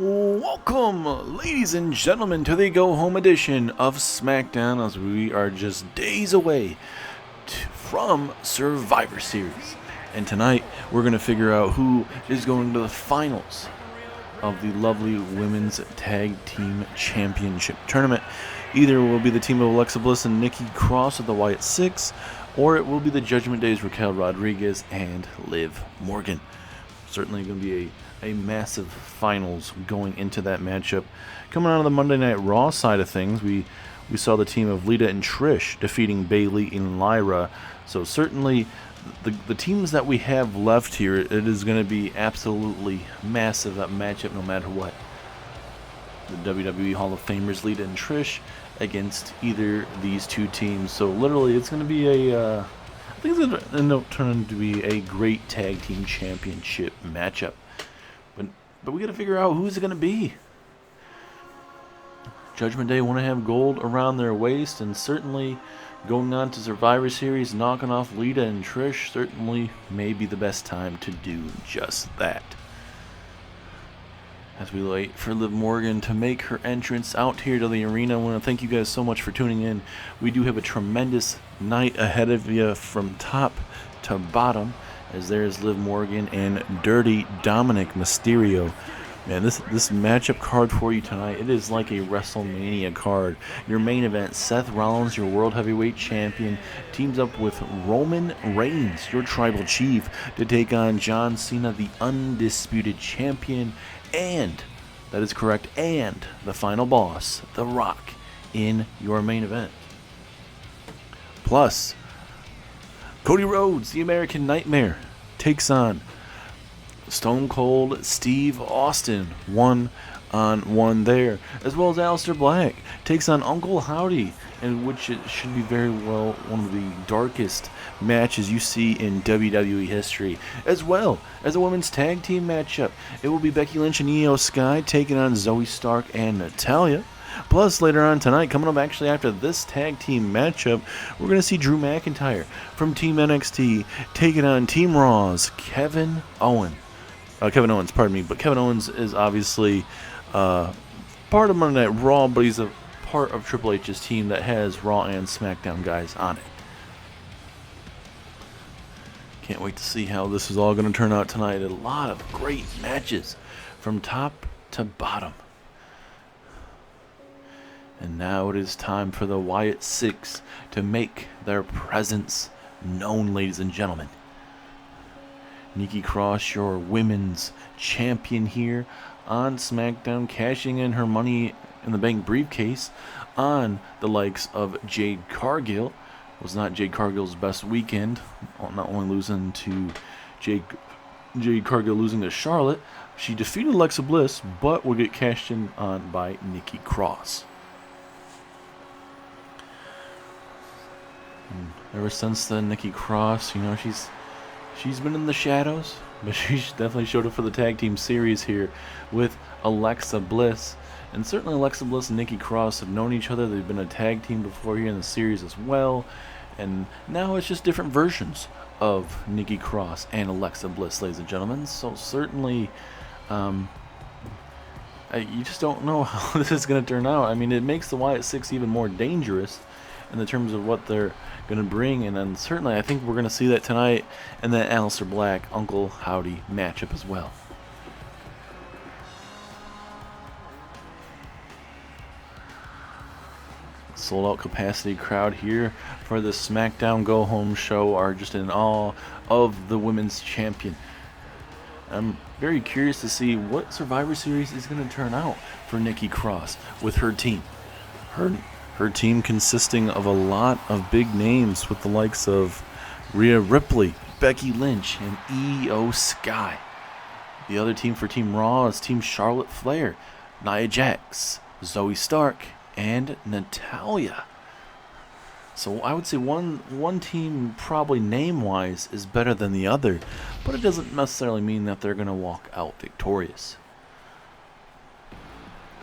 Welcome, ladies and gentlemen, to the Go Home edition of Smackdown, as we are just days away from Survivor Series. And tonight, we're going to figure out who is going to the finals of the lovely Women's Tag Team Championship Tournament. Either it will be the team of Alexa Bliss and Nikki Cross of the Wyatt Six, or it will be the Judgement Day's Raquel Rodriguez and Liv Morgan. Certainly going to be a massive finals going into that matchup. Coming out of the Monday Night Raw side of things, we saw the team of Lita and Trish defeating Bayley and Lyra. So certainly the teams that we have left here, it is going to be absolutely massive matchup no matter what. The WWE Hall of Famers Lita and Trish against either these two teams. So literally it's going to be I think it's going to turn into be a great tag team championship matchup. But we got to figure out who's it going to be. Judgment Day want to have gold around their waist, and certainly going on to Survivor Series, knocking off Lita and Trish certainly may be the best time to do just that. As we wait for Liv Morgan to make her entrance out here to the arena, I want to thank you guys so much for tuning in. We do have a tremendous night ahead of you from top to bottom, as there's Liv Morgan and Dirty Dominic Mysterio. Man, this matchup card for you tonight, it is like a WrestleMania card. Your main event, Seth Rollins, your World Heavyweight Champion, teams up with Roman Reigns, your Tribal Chief, to take on John Cena, the Undisputed Champion, and, that is correct, and the final boss, The Rock, in your main event. Plus, Cody Rhodes, the American Nightmare, takes on Stone Cold Steve Austin, one-on-one there, as well as Aliester Black takes on Uncle Howdy, and which it should be very well one of the darkest matches you see in WWE history, as well as a women's tag team matchup. It will be Becky Lynch and Io Sky taking on Zoey Stark and Natalya. Plus, later on tonight, coming up actually after this tag team matchup, we're going to see Drew McIntyre from Team NXT taking on Team Raw's Kevin Owens. But Kevin Owens is obviously part of Monday Night Raw, but he's a part of Triple H's team that has Raw and SmackDown guys on it. Can't wait to see how this is all going to turn out tonight. A lot of great matches from top to bottom. And now it is time for the Wyatt Six to make their presence known, ladies and gentlemen. Nikki Cross, your women's champion here on SmackDown, cashing in her Money in the Bank briefcase on the likes of Jade Cargill. It was not Jade Cargill's best weekend, not only losing to Jade Cargill, losing to Charlotte. She defeated Alexa Bliss, but will get cashed in on by Nikki Cross. And ever since then, Nikki Cross, she's been in the shadows, but she's definitely showed up for the tag team series here with Alexa Bliss. And certainly Alexa Bliss and Nikki Cross have known each other. They've been a tag team before here in the series as well. And now it's just different versions of Nikki Cross and Alexa Bliss, ladies and gentlemen. So certainly, you just don't know how this is going to turn out. I mean, it makes the Wyatt Six even more dangerous in the terms of what they're going to bring, and then certainly I think we're going to see that tonight in that Aliester Black Uncle Howdy matchup as well. Sold out capacity crowd here for the Smackdown Go Home show are just in awe of the women's champion. I'm very curious to see what Survivor Series is going to turn out for Nikki Cross with her team. Her team consisting of a lot of big names with the likes of Rhea Ripley, Becky Lynch, and Io Sky. The other team for Team Raw is Team Charlotte Flair, Nia Jax, Zoey Stark, and Natalya. So I would say one team probably name-wise is better than the other, but it doesn't necessarily mean that they're going to walk out victorious.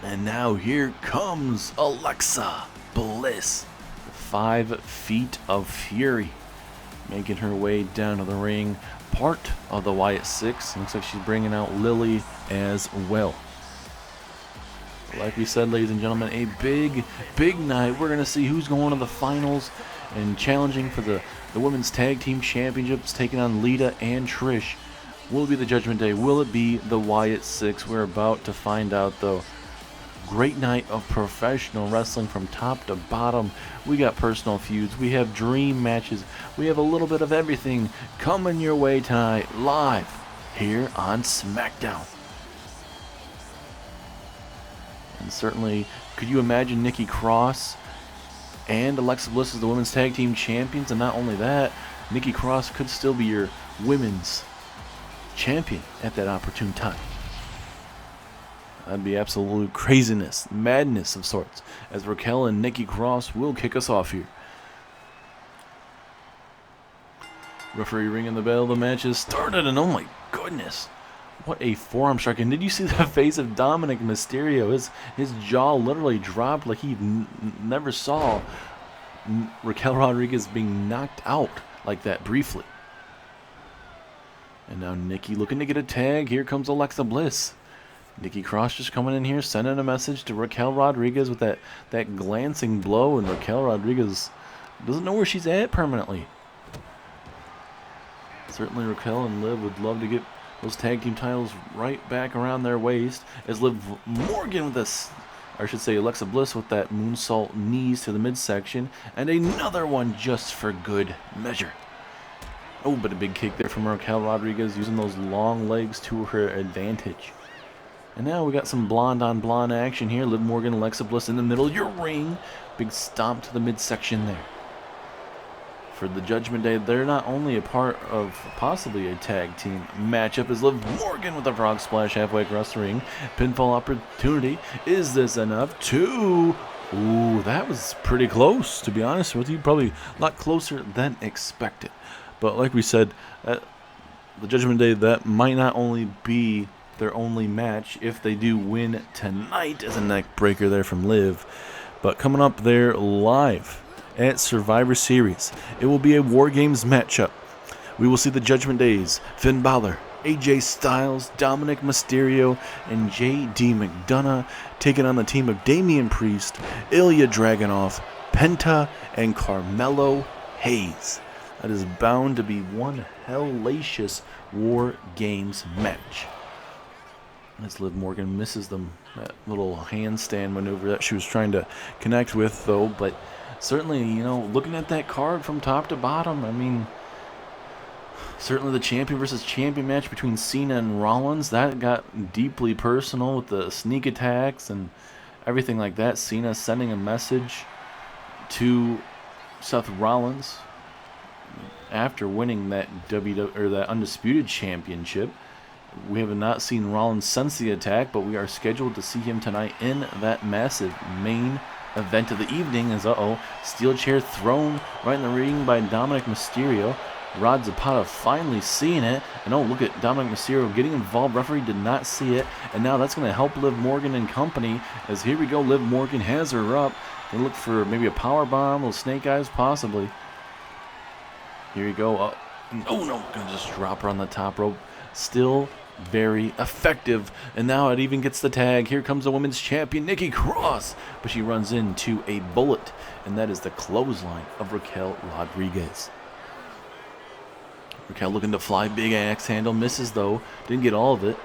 And now here comes Alexa Bliss, 5 feet of fury, making her way down to the ring, part of the Wyatt Six. Looks like she's bringing out Lily as well. Like we said, ladies and gentlemen, a big night. We're going to see who's going to the finals and challenging for the Women's Tag Team Championships, taking on Lita and Trish. Will it be the Judgment Day? Will it be the Wyatt Six? We're about to find out, though. Great night of professional wrestling from top to bottom. We got personal feuds. We have dream matches. We have a little bit of everything coming your way tonight, live here on Smackdown. And certainly, could you imagine Nikki Cross and Alexa Bliss as the Women's Tag Team Champions? And not only that, Nikki Cross could still be your Women's Champion at that opportune time. That'd be absolute craziness, madness of sorts, as Raquel and Nikki Cross will kick us off here. Referee ringing the bell. The match has started, and oh my goodness, what a forearm strike. And did you see the face of Dominic Mysterio? His jaw literally dropped like he never saw Raquel Rodriguez being knocked out like that briefly. And now Nikki looking to get a tag. Here comes Alexa Bliss. Nikki Cross just coming in here, sending a message to Raquel Rodriguez with that glancing blow, and Raquel Rodriguez doesn't know where she's at permanently. Certainly Raquel and Liv would love to get those tag team titles right back around their waist, as Liv Morgan with this, or I should say Alexa Bliss with that moonsault knees to the midsection, and another one just for good measure. Oh, but a big kick there from Raquel Rodriguez, using those long legs to her advantage. And now we got some blonde on blonde action here. Liv Morgan, Alexa Bliss in the middle of your ring. Big stomp to the midsection there. For the Judgment Day, they're not only a part of possibly a tag team matchup, as Liv Morgan with a frog splash halfway across the ring. Pinfall opportunity. Is this enough? Two. Ooh, that was pretty close, to be honest with you. Probably a lot closer than expected. But like we said, the Judgment Day, that might not only be their only match if they do win tonight, as a neck breaker there from Liv. But coming up there live at Survivor Series, it will be a War Games matchup. We will see the Judgment Days, Finn Balor, AJ Styles, Dominic Mysterio, and JD McDonough taking on the team of Damian Priest, Ilya Dragunov, Penta, and Carmelo Hayes. That is bound to be one hellacious War Games match. As Liv Morgan misses them, that little handstand maneuver that she was trying to connect with, though. But certainly, looking at that card from top to bottom, I mean, certainly the champion versus champion match between Cena and Rollins, that got deeply personal with the sneak attacks and everything like that. Cena sending a message to Seth Rollins after winning that that Undisputed Championship. We have not seen Rollins since the attack, but we are scheduled to see him tonight in that massive main event of the evening. As steel chair thrown right in the ring by Dominic Mysterio. Rod Zapata finally seeing it, and look at Dominic Mysterio getting involved. Referee did not see it, and now that's going to help Liv Morgan and company. As here we go, Liv Morgan has her up. They look for maybe a power bomb, little snake eyes possibly. Here we go. Oh no, gonna just drop her on the top rope. Still very effective, and now it even gets the tag. Here comes the women's champion Nikki Cross, but she runs into a bullet, and that is the clothesline of Raquel Rodriguez. Raquel looking to fly, big axe handle, misses though, didn't get all of it.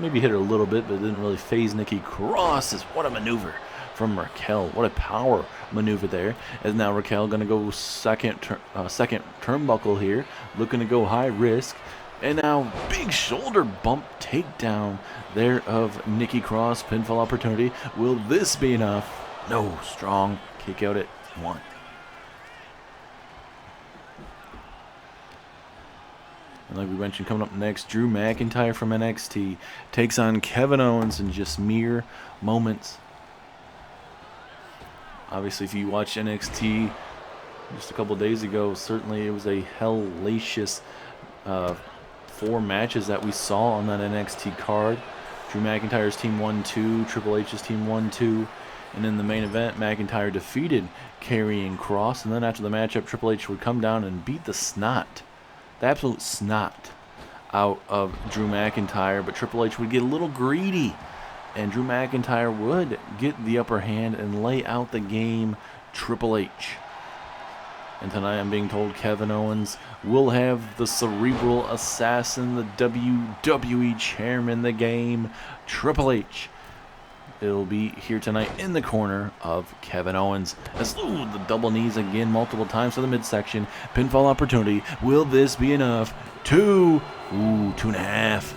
Maybe hit her a little bit, but it didn't really phase Nikki Cross. What a maneuver from Raquel. What a power maneuver there. As now Raquel gonna go second turnbuckle here, looking to go high risk. And now, big shoulder bump takedown there of Nikki Cross. Pinfall opportunity. Will this be enough? No. Strong kick out at 1. And like we mentioned, coming up next, Drew McIntyre from NXT takes on Kevin Owens in just mere moments. Obviously, if you watched NXT just a couple days ago, certainly it was a hellacious 4 matches that we saw on that NXT card. Drew McIntyre's team 1-2, Triple H's team 1-2, and in the main event, McIntyre defeated Karrion Kross, and then after the matchup, Triple H would come down and beat the absolute snot out of Drew McIntyre, but Triple H would get a little greedy and Drew McIntyre would get the upper hand and lay out the game Triple H. And tonight I'm being told Kevin Owens will have the cerebral assassin, the WWE chairman, the game Triple H. It'll be here tonight in the corner of Kevin Owens. As the double knees again multiple times to the midsection. Pinfall opportunity. Will this be enough? 2. 2.5.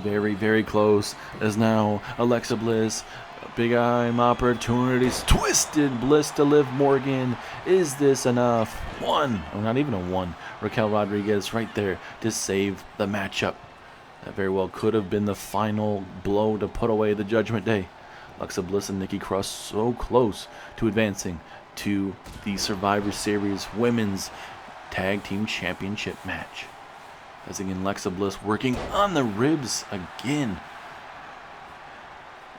Very, very close. As now Alexa Bliss. Big arm opportunities. Twisted Bliss to Liv Morgan. Is this enough? 1. Or not even a 1. Raquel Rodriguez right there to save the matchup. That very well could have been the final blow to put away the Judgment Day. Alexa Bliss and Nikki Cross so close to advancing to the Survivor Series Women's Tag Team Championship match. As again, Alexa Bliss working on the ribs again.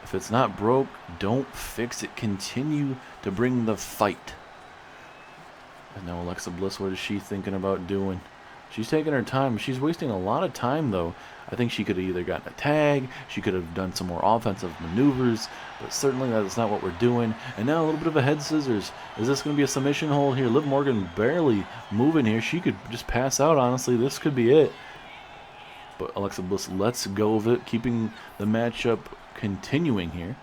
If it's not broke, don't fix it. Continue to bring the fight. And now Alexa Bliss, what is she thinking about doing? She's taking her time. She's wasting a lot of time, though. I think she could have either gotten a tag, she could have done some more offensive maneuvers, but certainly that's not what we're doing. And now a little bit of a head scissors. Is this going to be a submission hold here? Liv Morgan barely moving here. She could just pass out, honestly. This could be it. But Alexa Bliss lets go of it, keeping the matchup continuing here.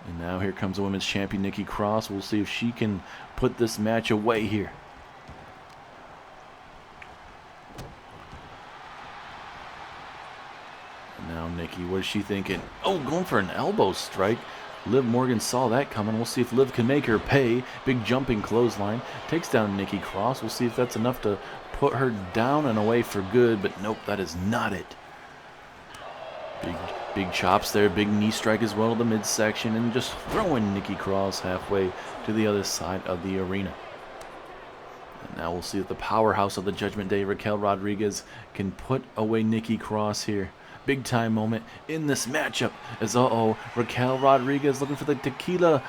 And now here comes the women's champion, Nikki Cross. We'll see if she can put this match away here. Now Nikki, what is she thinking? Oh, going for an elbow strike. Liv Morgan saw that coming. We'll see if Liv can make her pay. Big jumping clothesline. Takes down Nikki Cross. We'll see if that's enough to put her down and away for good. But nope, that is not it. Big chops there. Big knee strike as well to the midsection. And just throwing Nikki Cross halfway to the other side of the arena. And now we'll see if the powerhouse of the Judgment Day, Raquel Rodriguez, can put away Nikki Cross here. Big time moment in this matchup as Raquel Rodriguez looking for the tequila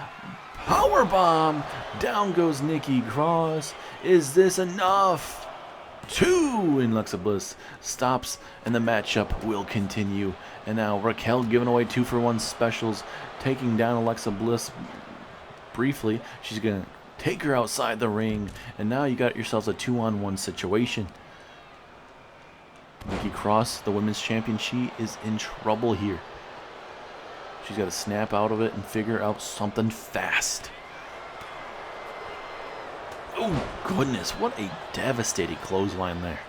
power bomb. Down goes Nikki Cross. Is this enough? 2, and Alexa Bliss stops, and the matchup will continue. And now Raquel giving away 2-for-1 specials, taking down Alexa Bliss briefly. She's gonna take her outside the ring, and now you got yourselves a 2-on-1 situation. Nikki Cross, the women's champion, she is in trouble here. She's got to snap out of it and figure out something fast. Oh, goodness. What a devastating clothesline there.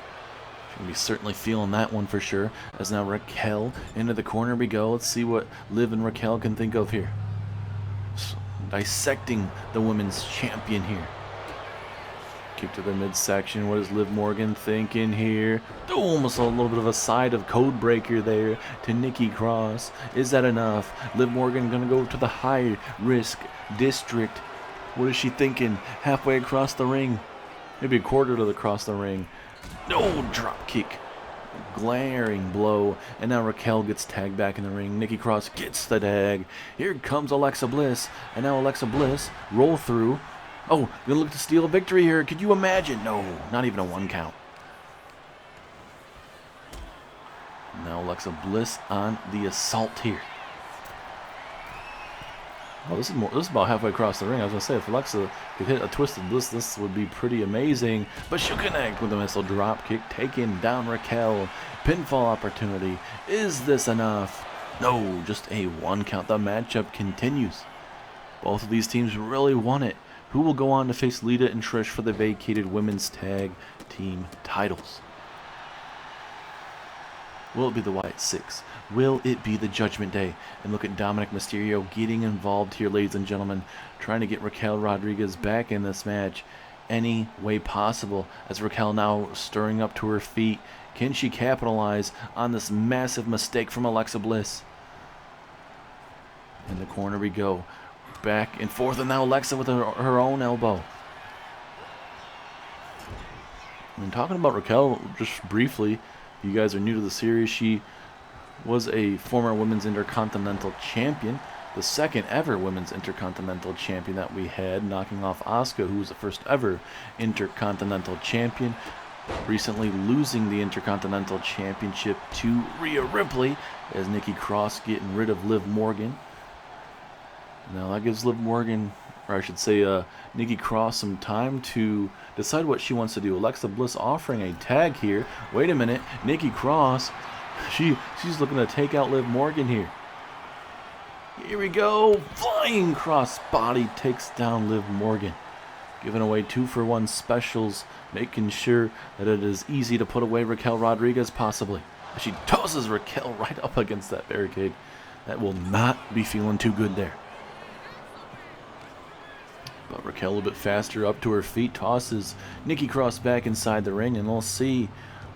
She's going to be certainly feeling that one for sure. As now Raquel into the corner we go. Let's see what Liv and Raquel can think of here. Dissecting the women's champion here. Kick to the midsection. What is Liv Morgan thinking here? Oh, almost a little bit of a side of code breaker there to Nikki Cross. Is that enough? Liv Morgan going to go to the high risk district. What is she thinking? Halfway across the ring. Maybe a quarter to across the ring. No, drop kick. Glaring blow. And now Raquel gets tagged back in the ring. Nikki Cross gets the tag. Here comes Alexa Bliss. And now Alexa Bliss roll through. Oh, gonna look to steal a victory here. Could you imagine? No, not even a 1 count. Now Alexa Bliss on the assault here. Oh, this is about halfway across the ring. I was gonna say if Alexa could hit a twisted Bliss, this would be pretty amazing. But she'll connect with a missile drop kick, taking down Raquel. Pinfall opportunity. Is this enough? No, just a 1 count. The matchup continues. Both of these teams really want it. Who will go on to face Lita and Trish for the vacated women's tag team titles? Will it be the Wyatt Six? Will it be the Judgment Day? And look at Dominic Mysterio getting involved here, ladies and gentlemen, trying to get Raquel Rodriguez back in this match any way possible. As Raquel now stirring up to her feet. Can she capitalize on this massive mistake from Alexa Bliss? In the corner we go. Back and forth, and now Alexa with her own elbow. And talking about Raquel, just briefly, if you guys are new to the series, she was a former Women's Intercontinental Champion, the second ever Women's Intercontinental Champion that we had, knocking off Asuka, who was the first ever Intercontinental Champion. recently losing the Intercontinental Championship to Rhea Ripley, as Nikki Cross getting rid of Liv Morgan. Now that gives Liv Morgan, or I should say Nikki Cross, some time to decide what she wants to do. Alexa Bliss offering a tag here. Wait a minute, Nikki Cross, she's looking to take out Liv Morgan here. Here we go, flying cross body takes down Liv Morgan. Giving away 2-for-1 specials, making sure that it is easy to put away Raquel Rodriguez possibly. She tosses Raquel right up against that barricade. That will not be feeling too good there. But Raquel a little bit faster, up to her feet, tosses Nikki Cross back inside the ring, and we'll see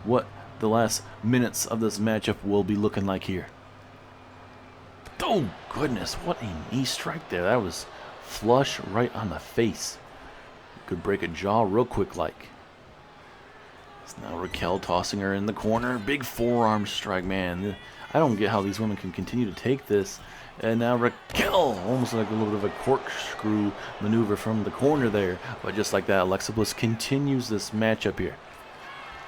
what the last minutes of this matchup will be looking like here. Oh goodness, what a knee strike there. That was flush right on the face. Could break a jaw real quick like. It's now Raquel tossing her in the corner. Big forearm strike, man. I don't get how these women can continue to take this. And now Raquel, almost like a little bit of a corkscrew maneuver from the corner there. But just like that, Alexa Bliss continues this matchup here.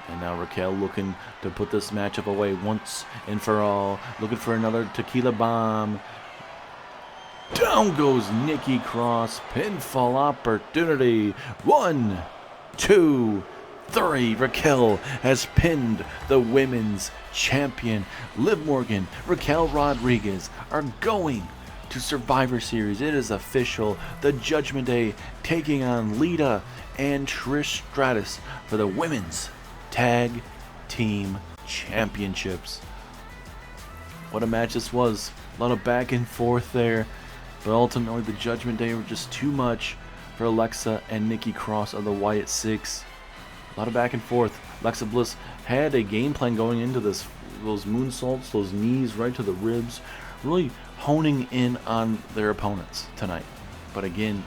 And now Raquel looking to put this matchup away once and for all. Looking for another tequila bomb. Down goes Nikki Cross. Pinfall opportunity. 1, 2, 3. Raquel has pinned the women's champion. Liv Morgan, Raquel Rodriguez are going to Survivor Series. It is official. The Judgment Day taking on Lita and Trish Stratus for the women's tag team championships. What a match this was. A lot of back and forth there. But ultimately, the Judgment Day were just too much for Alexa and Nikki Cross of the Wyatt Six. A lot of back and forth. Alexa Bliss had a game plan going into this. Those moonsaults, those knees right to the ribs. Really honing in on their opponents tonight. But again,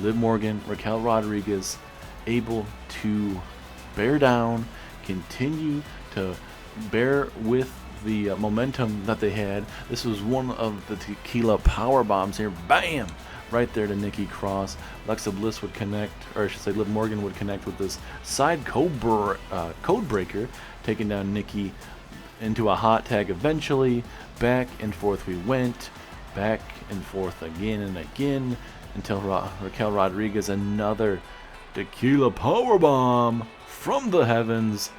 Liv Morgan, Raquel Rodriguez, able to bear down, continue to bear with the momentum that they had. This was one of the tequila power bombs here. Bam! Right there to Nikki Cross. Alexa Bliss would connect, or I should say Liv Morgan would connect with this side code breaker, taking down Nikki into a hot tag eventually. Back and forth we went. Back and forth again and again until Raquel Rodriguez, another tequila power bomb from the heavens.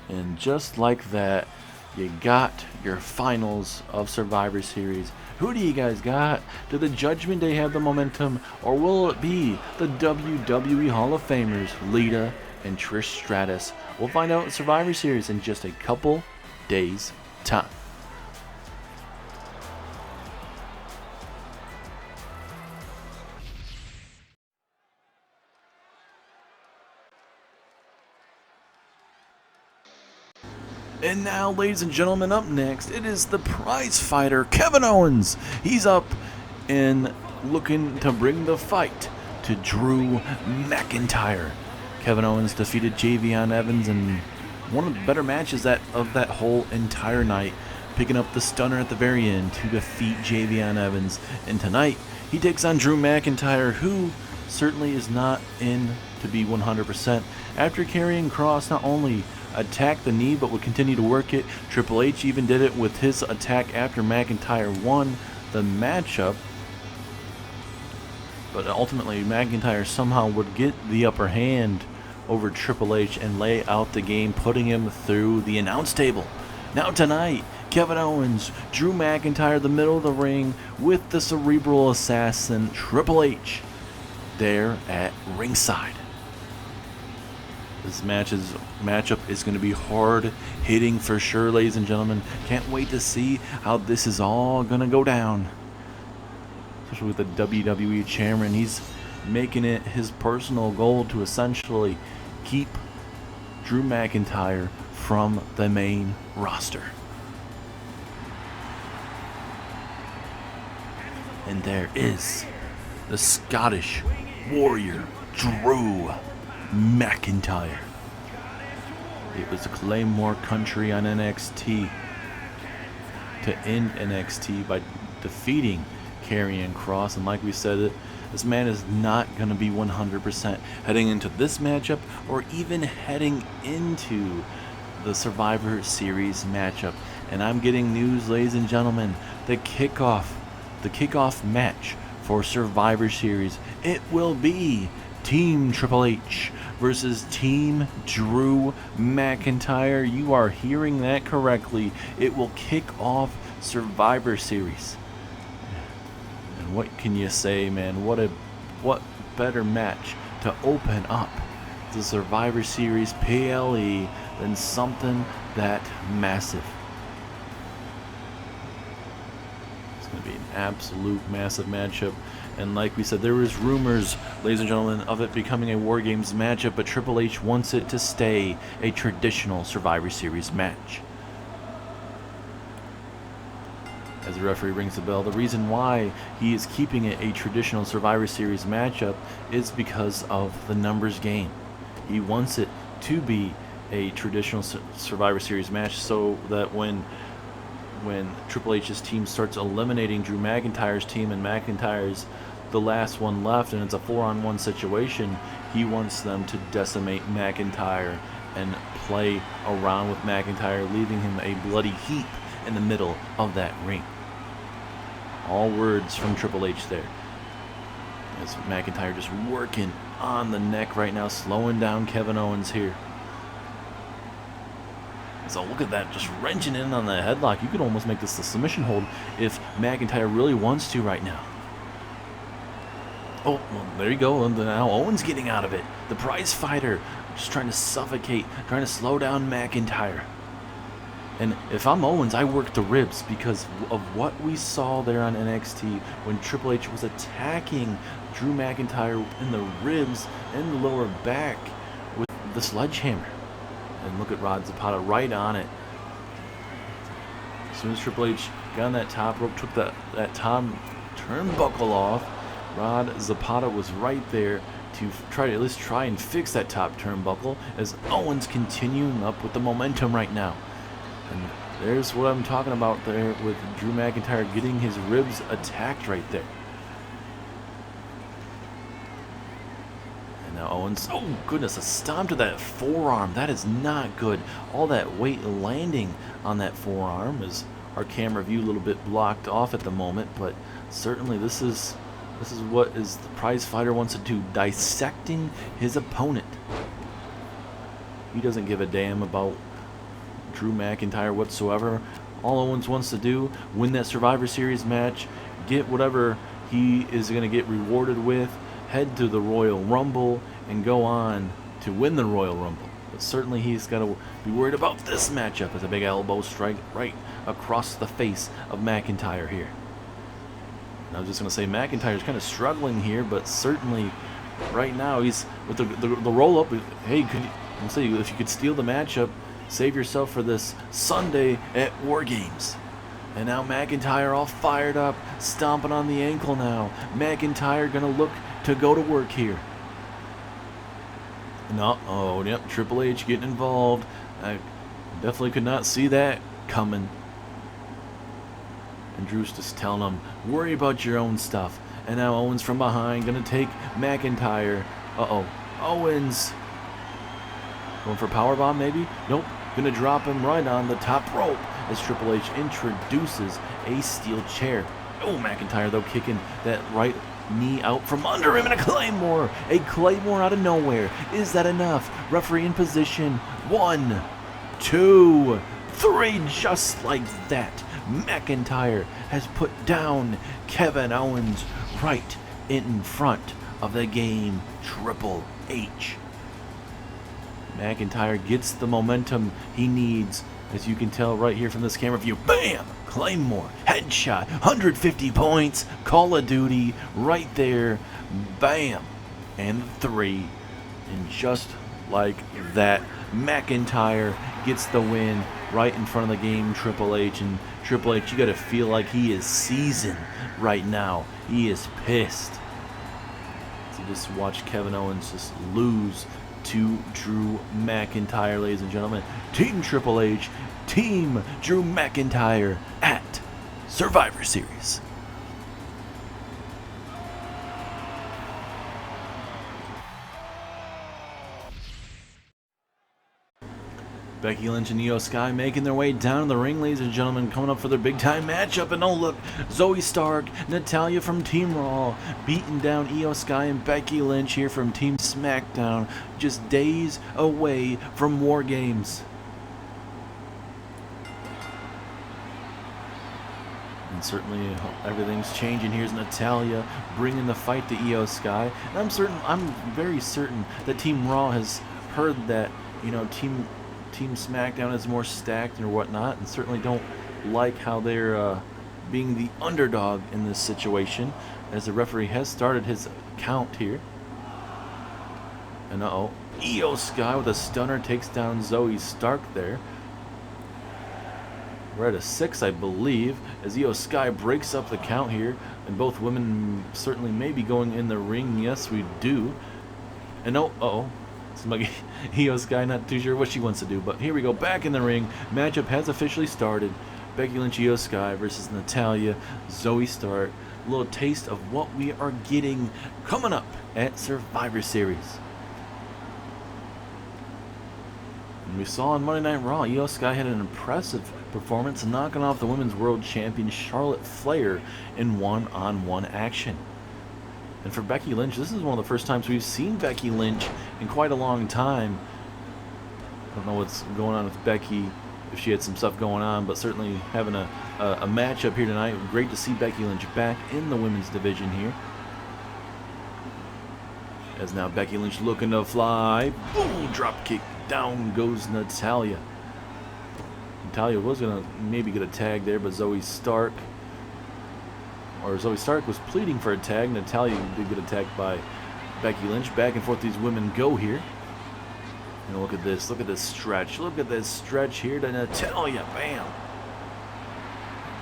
And just like that, you got your finals of Survivor Series. Who do you guys got? Do the Judgment Day have the momentum, or will it be the WWE Hall of Famers, Lita and Trish Stratus? We'll find out in Survivor Series in just a couple days' time. And now, ladies and gentlemen, up next, it is the prize fighter, Kevin Owens. He's up and looking to bring the fight to Drew McIntyre. Kevin Owens defeated Javion Evans in one of the better matches of that whole entire night, picking up the stunner at the very end to defeat Javion Evans. And tonight, he takes on Drew McIntyre, who certainly is not in to be 100%. After carrying Cross not only attacked the knee but would continue to work it. Triple H even did it with his attack after McIntyre won the matchup. But ultimately McIntyre somehow would get the upper hand over Triple H and lay out the game, putting him through the announce table. Now tonight, Kevin Owens, Drew McIntyre, the middle of the ring with the cerebral assassin Triple H there at ringside. This matchup is going to be hard hitting for sure, ladies and gentlemen. Can't wait to see how this is all going to go down. Especially with the WWE chairman. He's making it his personal goal to essentially keep Drew McIntyre from the main roster. And there is the Scottish Warrior, Drew McIntyre. It was Claymore Country on NXT to end NXT by defeating Karrion Kross, and like we said, This man is not going to be 100% heading into this matchup or even heading into the Survivor Series matchup. And I'm getting news, ladies and gentlemen, the kickoff match for Survivor Series, it will be Team Triple H versus Team Drew McIntyre. You are hearing that correctly. It will kick off Survivor Series. And what can you say, man? What better match to open up the Survivor Series PLE than something that massive? It's going to be an absolute massive matchup. And like we said, there was rumors, ladies and gentlemen, of it becoming a War Games matchup, but Triple H wants it to stay a traditional Survivor Series match. As the referee rings the bell, the reason why he is keeping it a traditional Survivor Series matchup is because of the numbers game. He wants it to be a traditional Survivor Series match so that when Triple H's team starts eliminating Drew McIntyre's team and McIntyre's the last one left and it's a 4-on-1 situation, he wants them to decimate McIntyre and play around with McIntyre, leaving him a bloody heap in the middle of that ring. All words from Triple H there. As McIntyre just working on the neck right now, slowing down Kevin Owens here. So look at that, just wrenching in on the headlock. You could almost make this the submission hold if McIntyre really wants to right now. Oh, well, there you go. And now Owens getting out of it. The prize fighter just trying to suffocate, trying to slow down McIntyre. And if I'm Owens, I work the ribs because of what we saw there on NXT when Triple H was attacking Drew McIntyre in the ribs and the lower back with the sledgehammer. And look at Rod Zapata right on it. As soon as Triple H got on that top rope, took that top turnbuckle off, Rod Zapata was right there to at least try and fix that top turnbuckle as Owens continuing up with the momentum right now. And there's what I'm talking about there with Drew McIntyre getting his ribs attacked right there. And now Owens, oh goodness, a stomp to that forearm. That is not good. All that weight landing on that forearm is our camera view a little bit blocked off at the moment, but certainly this is what the prize fighter wants to do, dissecting his opponent. He doesn't give a damn about Drew McIntyre whatsoever. All Owens wants to do, win that Survivor Series match, get whatever he is going to get rewarded with, head to the Royal Rumble, and go on to win the Royal Rumble. But certainly he's got to be worried about this matchup as a big elbow strike right across the face of McIntyre here. And I was just going to say McIntyre's kind of struggling here, but certainly right now he's with the roll-up. Hey, if you could steal the matchup, save yourself for this Sunday at War Games. And now McIntyre all fired up, stomping on the ankle now. McIntyre gonna look to go to work here. No, oh, yep, Triple H getting involved. I definitely could not see that coming. And Drew's just telling him, worry about your own stuff. And now Owens from behind gonna take McIntyre. Uh-oh, Owens. Going for a powerbomb maybe? Nope. Gonna drop him right on the top rope as Triple H introduces a steel chair. Oh, McIntyre though kicking that right knee out from under him and a Claymore. A Claymore out of nowhere. Is that enough? Referee in position. 1, 2, 3. Just like that, McIntyre has put down Kevin Owens right in front of the game Triple H. McIntyre gets the momentum he needs, as you can tell right here from this camera view. Bam! Claymore, headshot, 150 points, Call of Duty, right there. Bam! And 3. And just like that, McIntyre gets the win right in front of the game Triple H. And Triple H, you gotta feel like he is seasoned right now. He is pissed. So just watch Kevin Owens just lose to Drew McIntyre, ladies and gentlemen. Team Triple H, Team Drew McIntyre at Survivor Series. Becky Lynch and Io Sky making their way down the ring, ladies and gentlemen, coming up for their big time matchup. And oh look, Zoey Stark, Natalya from Team Raw, beating down Io Sky and Becky Lynch here from Team Smackdown, just days away from War Games. And certainly everything's changing. Here's Natalya bringing the fight to Io Sky. And I'm very certain that Team Raw has heard that, you know, Team Smackdown is more stacked or whatnot, and certainly don't like how they're being the underdog in this situation, as the referee has started his count here. And Io Sky with a stunner takes down Zoey Stark there. We're at a 6, I believe, as Io Sky breaks up the count here, and both women certainly may be going in the ring. Yes, we do. And Io Sky not too sure what she wants to do, but here we go, back in the ring. Matchup has officially started. Becky Lynch, Io Sky versus Natalya, Zoey Stark. A little taste of what we are getting coming up at Survivor Series. And we saw on Monday Night Raw, Io Sky had an impressive performance, knocking off the Women's World Champion Charlotte Flair in one-on-one action. And for Becky Lynch, this is one of the first times we've seen Becky Lynch in quite a long time. I don't know what's going on with Becky, if she had some stuff going on, but certainly having a matchup here tonight. Great to see Becky Lynch back in the women's division here. As now Becky Lynch looking to fly. Boom! Drop kick. Down goes Natalya. Natalya was going to maybe get a tag there, but Zoey Stark was pleading for a tag. Natalya did get attacked by Becky Lynch. Back and forth these women go here. And look at this stretch. Look at this stretch here to Natalya. Bam!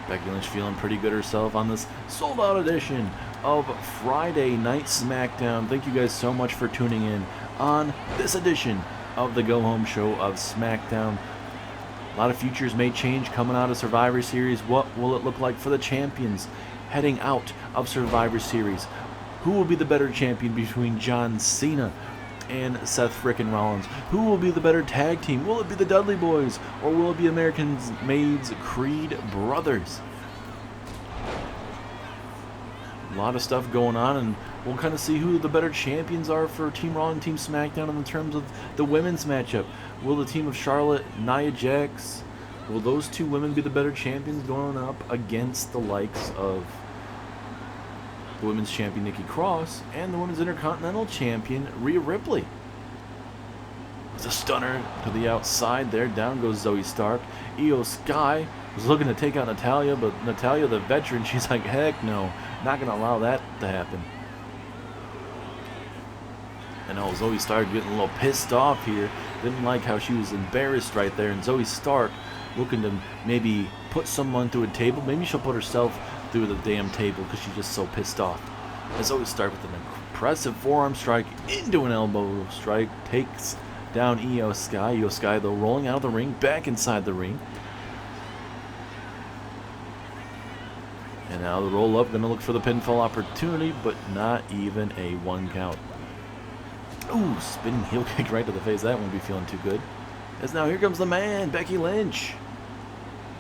Becky Lynch feeling pretty good herself on this sold-out edition of Friday Night Smackdown. Thank you guys so much for tuning in on this edition of the Go Home Show of Smackdown. A lot of futures may change coming out of Survivor Series. What will it look like for the champions heading out of Survivor Series? Who will be the better champion between John Cena and Seth frickin' Rollins? Who will be the better tag team? Will it be the Dudley Boys, or will it be Americans Maid's Creed Brothers? A lot of stuff going on, and we'll kind of see who the better champions are for Team Raw and Team Smackdown in terms of the women's matchup. Will the team of Charlotte, Nia Jax, will those two women be the better champions going up against the likes of the women's champion Nikki Cross and the women's intercontinental champion Rhea Ripley? It's a stunner to the outside there. Down goes Zoey Stark. Io Sky was looking to take out Natalya, but Natalya, the veteran, she's like, heck no, not going to allow that to happen. And Zoey Stark getting a little pissed off here. Didn't like how she was embarrassed right there. And Zoey Stark looking to maybe put someone through a table. Maybe she'll put herself through the damn table because she's just so pissed off. And Zoey Stark with an impressive forearm strike into an elbow strike. Takes down Io Sky. Io Sky, though, rolling out of the ring, back inside the ring. And now the roll up, going to look for the pinfall opportunity, but not even a 1 count. Ooh, spinning heel kick right to the face. That won't be feeling too good. As now here comes the man, Becky Lynch.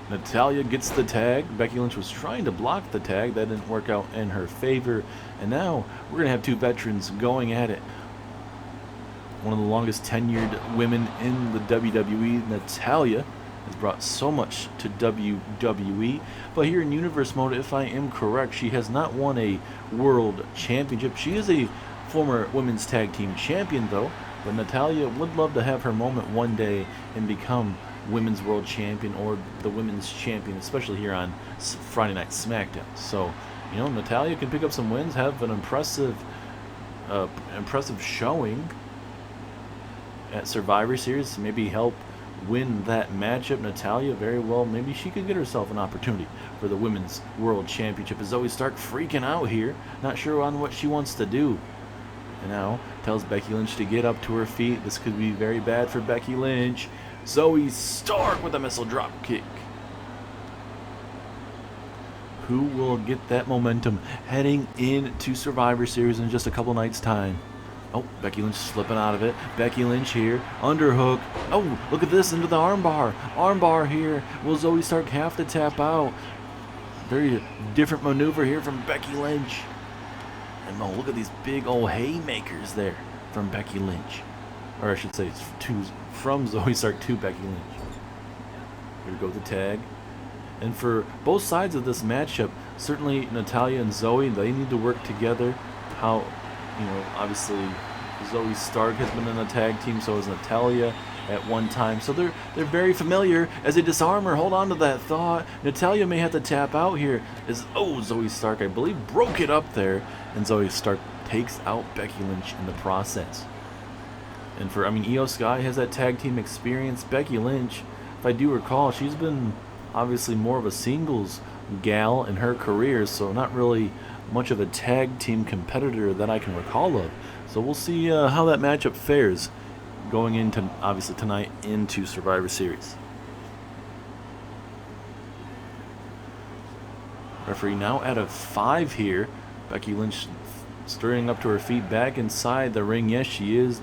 Natalya gets the tag. Becky Lynch was trying to block the tag. That didn't work out in her favor. And now we're going to have two veterans going at it. One of the longest tenured women in the WWE, Natalya, has brought so much to WWE. But here in Universe Mode, if I am correct, she has not won a World Championship. She is a former Women's Tag Team Champion, though. But Natalya would love to have her moment one day and become Women's World Champion or the Women's Champion, especially here on Friday Night Smackdown. So, you know, Natalya can pick up some wins, have an impressive showing at Survivor Series, maybe help win that matchup. Natalya, very well, maybe she could get herself an opportunity for the Women's World Championship. As Zoey Stark freaking out here, not sure on what she wants to do. And now tells Becky Lynch to get up to her feet. This could be very bad for Becky Lynch. Zoey Stark with a missile drop kick. Who will get that momentum heading into Survivor Series in just a couple nights' time? Oh, Becky Lynch slipping out of it. Becky Lynch here. Underhook. Oh, look at this into the armbar. Armbar here. Will Zoey Stark have to tap out? Very different maneuver here from Becky Lynch. And oh, look at these big old haymakers there from Becky Lynch. Or I should say from Zoey Stark to Becky Lynch. Here we go, the tag. And for both sides of this matchup, certainly Natalya and Zoey, they need to work together. How, obviously Zoey Stark has been in a tag team, so has Natalya at one time. So they're very familiar. As they disarm her, hold on to that thought. Natalya may have to tap out here. Zoey Stark, I believe, broke it up there. And Zoey Stark takes out Becky Lynch in the process. And Io Sky has that tag team experience. Becky Lynch, if I do recall, she's been obviously more of a singles gal in her career, so not really much of a tag team competitor that I can recall of. So we'll see how that matchup fares going into, obviously, tonight into Survivor Series. Referee now out of 5 here. Becky Lynch stirring up to her feet back inside the ring. Yes, she is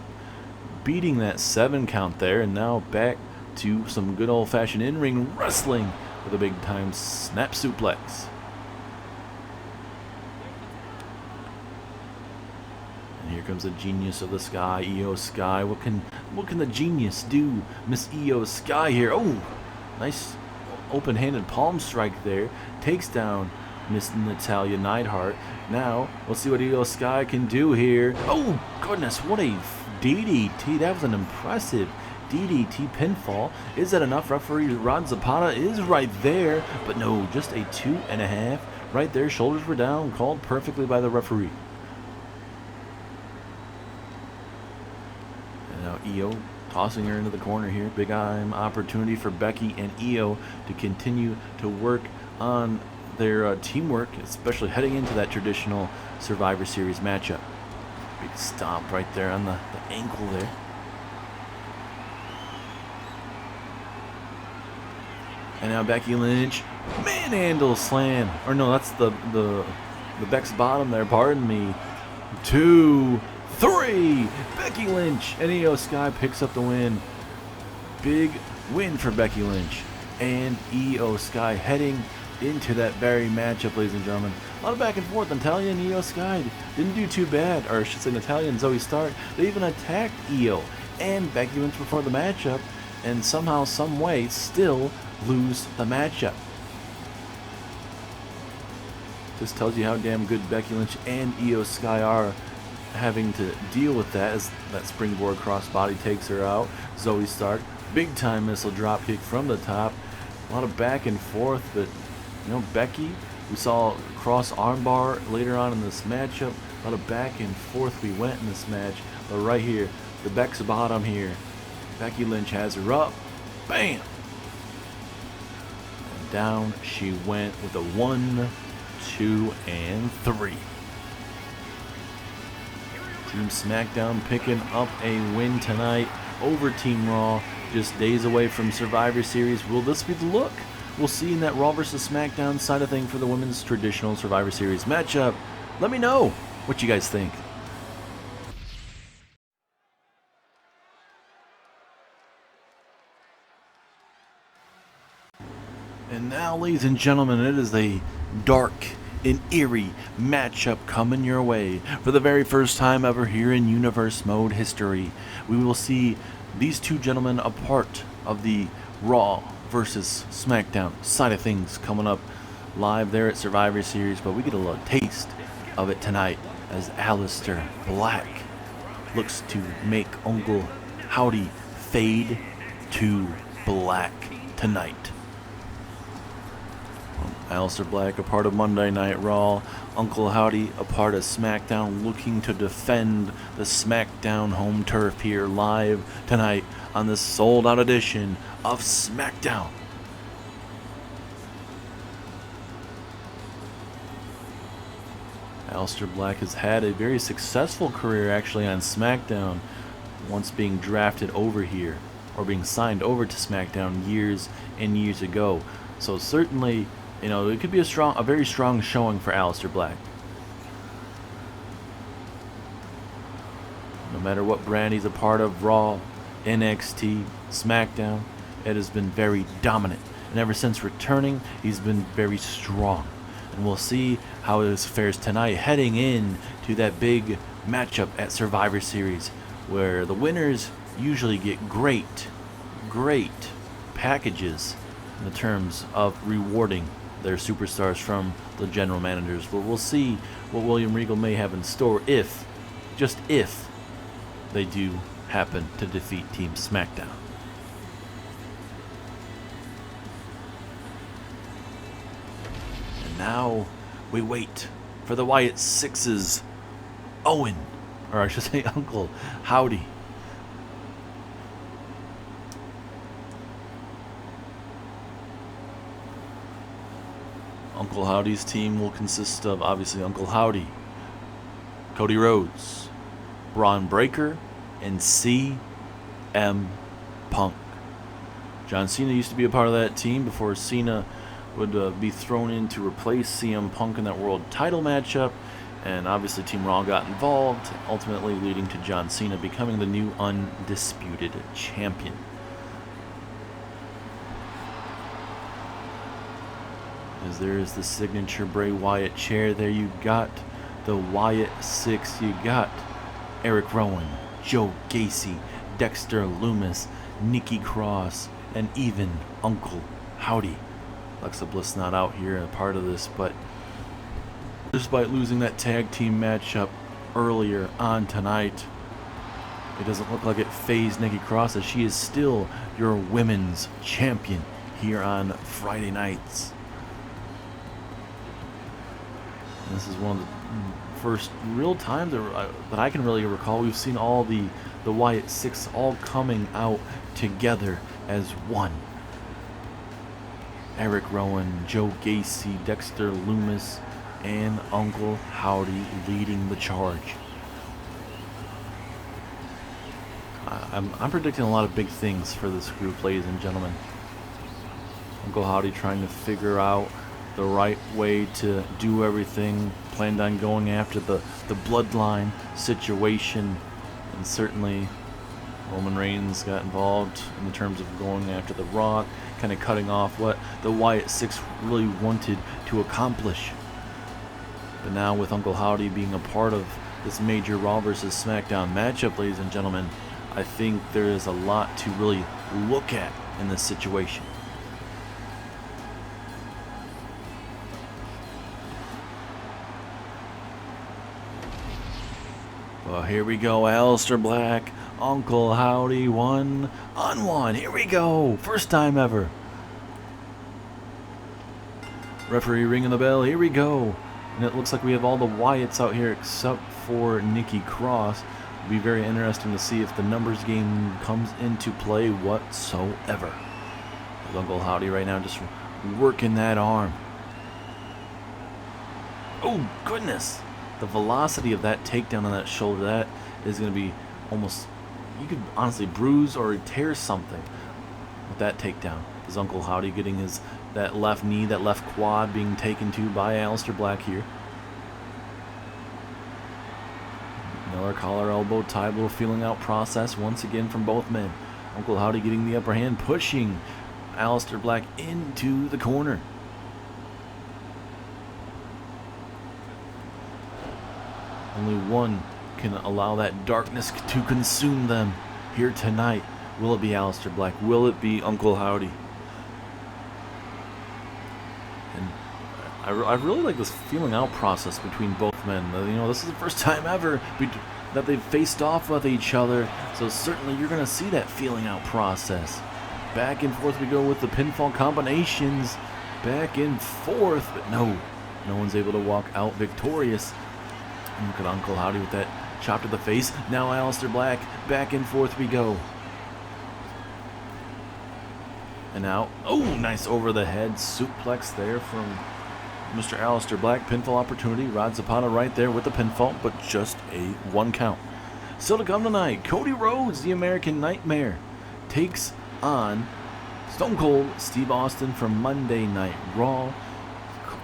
beating that 7 count there, and now back to some good old-fashioned in-ring wrestling with a big-time snap suplex. And here comes the genius of the Sky, Io Sky. What can the genius do? Miss Io Sky here. Oh, nice open-handed palm strike there. Takes down Miss Natalya Neidhart. Now, let's see what Io Sky can do here. Oh, goodness, what a DDT. That was an impressive DDT pinfall. Is that enough? Referee Rod Zapata is right there, but no, just a 2.5 right there. Shoulders were down, called perfectly by the referee. And now Io tossing her into the corner here. Big time opportunity for Becky and Io to continue to work on their teamwork, especially heading into that traditional Survivor Series matchup. Big stomp right there on the ankle there. And now Becky Lynch, manhandle slam. Or no, that's the Beck's bottom there, pardon me. 2, 3, Becky Lynch. And Io Sky picks up the win. Big win for Becky Lynch. And Io Sky heading into that very matchup, ladies and gentlemen. A lot of back and forth. Natalya and Io Sky didn't do too bad. Or I should say Natalya and Zoey Stark. They even attacked Io and Becky Lynch before the matchup. And somehow, some way, still lose the matchup. This tells you how damn good Becky Lynch and Io Sky are, having to deal with that as that springboard crossbody takes her out. Zoey Stark, big time missile drop kick from the top. A lot of back and forth, but Becky, we saw cross armbar later on in this matchup. A lot of back and forth we went in this match, but right here, the Beck's bottom here. Becky Lynch has her up. Bam! And down she went with a 1, 2, and 3. Team SmackDown picking up a win tonight over Team Raw. Just days away from Survivor Series. Will this be the look? We'll see in that Raw vs. SmackDown side of thing for the women's traditional Survivor Series matchup. Let me know what you guys think. And now, ladies and gentlemen, it is a dark and eerie matchup coming your way. For the very first time ever here in Universe Mode history, we will see these two gentlemen a part of the Raw versus SmackDown side of things coming up live there at Survivor Series. But we get a little taste of it tonight as Aliester Black looks to make Uncle Howdy fade to black tonight. Aliester Black, a part of Monday Night Raw. Uncle Howdy, a part of SmackDown, looking to defend the SmackDown home turf here live tonight on this sold-out edition of SmackDown. Aliester Black has had a very successful career actually on SmackDown, once being drafted over here, or being signed over to SmackDown years and years ago. So certainly, it could be a very strong showing for Aliester Black. matter what brand he's a part of, Raw, NXT, SmackDown, it has been very dominant. And ever since returning, he's been very strong. And we'll see how it fares tonight, heading in to that big matchup at Survivor Series, where the winners usually get great packages in the terms of rewarding their superstars from the general managers. But we'll see what William Regal may have in store if, just if, they do happen to defeat Team SmackDown. And now we wait for the Wyatt Six's Owen, or I should say Uncle Howdy. Uncle Howdy's team will consist of, obviously, Uncle Howdy, Cody Rhodes, Braun Breaker, and CM Punk. John Cena used to be a part of that team before Cena would be thrown in to replace CM Punk in that world title matchup. And obviously Team Raw got involved, ultimately leading to John Cena becoming the new undisputed champion. As there is the signature Bray Wyatt chair there, you got the Wyatt Six, you got Eric Rowan, Joe Gacy, Dexter Lumis, Nikki Cross, and even Uncle Howdy. Alexa Bliss not out here, a part of this, but despite losing that tag team matchup earlier on tonight, it doesn't look like it fazed Nikki Cross, as she is still your women's champion here on Friday nights. And this is one of the first real times that I can really recall we've seen all the Wyatt Six all coming out together as one. Eric Rowan, Joe Gacy, Dexter Lumis, and Uncle Howdy leading the charge. I'm predicting a lot of big things for this group, ladies and gentlemen. Uncle Howdy trying to figure out the right way to do everything, planned on going after the bloodline situation, and certainly Roman Reigns got involved in the terms of going after The Rock, kind of cutting off what the Wyatt Six really wanted to accomplish. But now with Uncle Howdy being a part of this major Raw versus SmackDown matchup, ladies and gentlemen, I think there is a lot to really look at in this situation. Well, here we go, Aliester Black, Uncle Howdy, 1-on-1. Here we go, first time ever. Referee ringing the bell, here we go. And it looks like we have all the Wyatts out here except for Nikki Cross. It'll be very interesting to see if the numbers game comes into play whatsoever. With Uncle Howdy right now just working that arm. Oh, goodness. The velocity of that takedown on that shoulder, that is going to be almost, you could honestly bruise or tear something with that takedown. Is Uncle Howdy getting that left knee, that left quad being taken to by Aliester Black here. Another collar elbow tie, little feeling out process once again from both men. Uncle Howdy getting the upper hand, pushing Aliester Black into the corner. Only one can allow that darkness to consume them here tonight. Will it be Aliester Black? Will it be Uncle Howdy? And I really like this feeling out process between both men. You know, this is the first time ever that they've faced off with each other, so certainly you're going to see that feeling out process. Back and forth we go with the pinfall combinations. Back and forth, but no one's able to walk out victorious. And look at Uncle Howdy with that chop to the face. Now Aliester Black, back and forth we go. And now, oh, nice over the head suplex there from Mr. Aliester Black. Pinfall opportunity. Rod Zapata right there with the pinfall, but just a 1 count. Still to come tonight, Cody Rhodes, the American Nightmare, takes on Stone Cold Steve Austin from Monday Night Raw.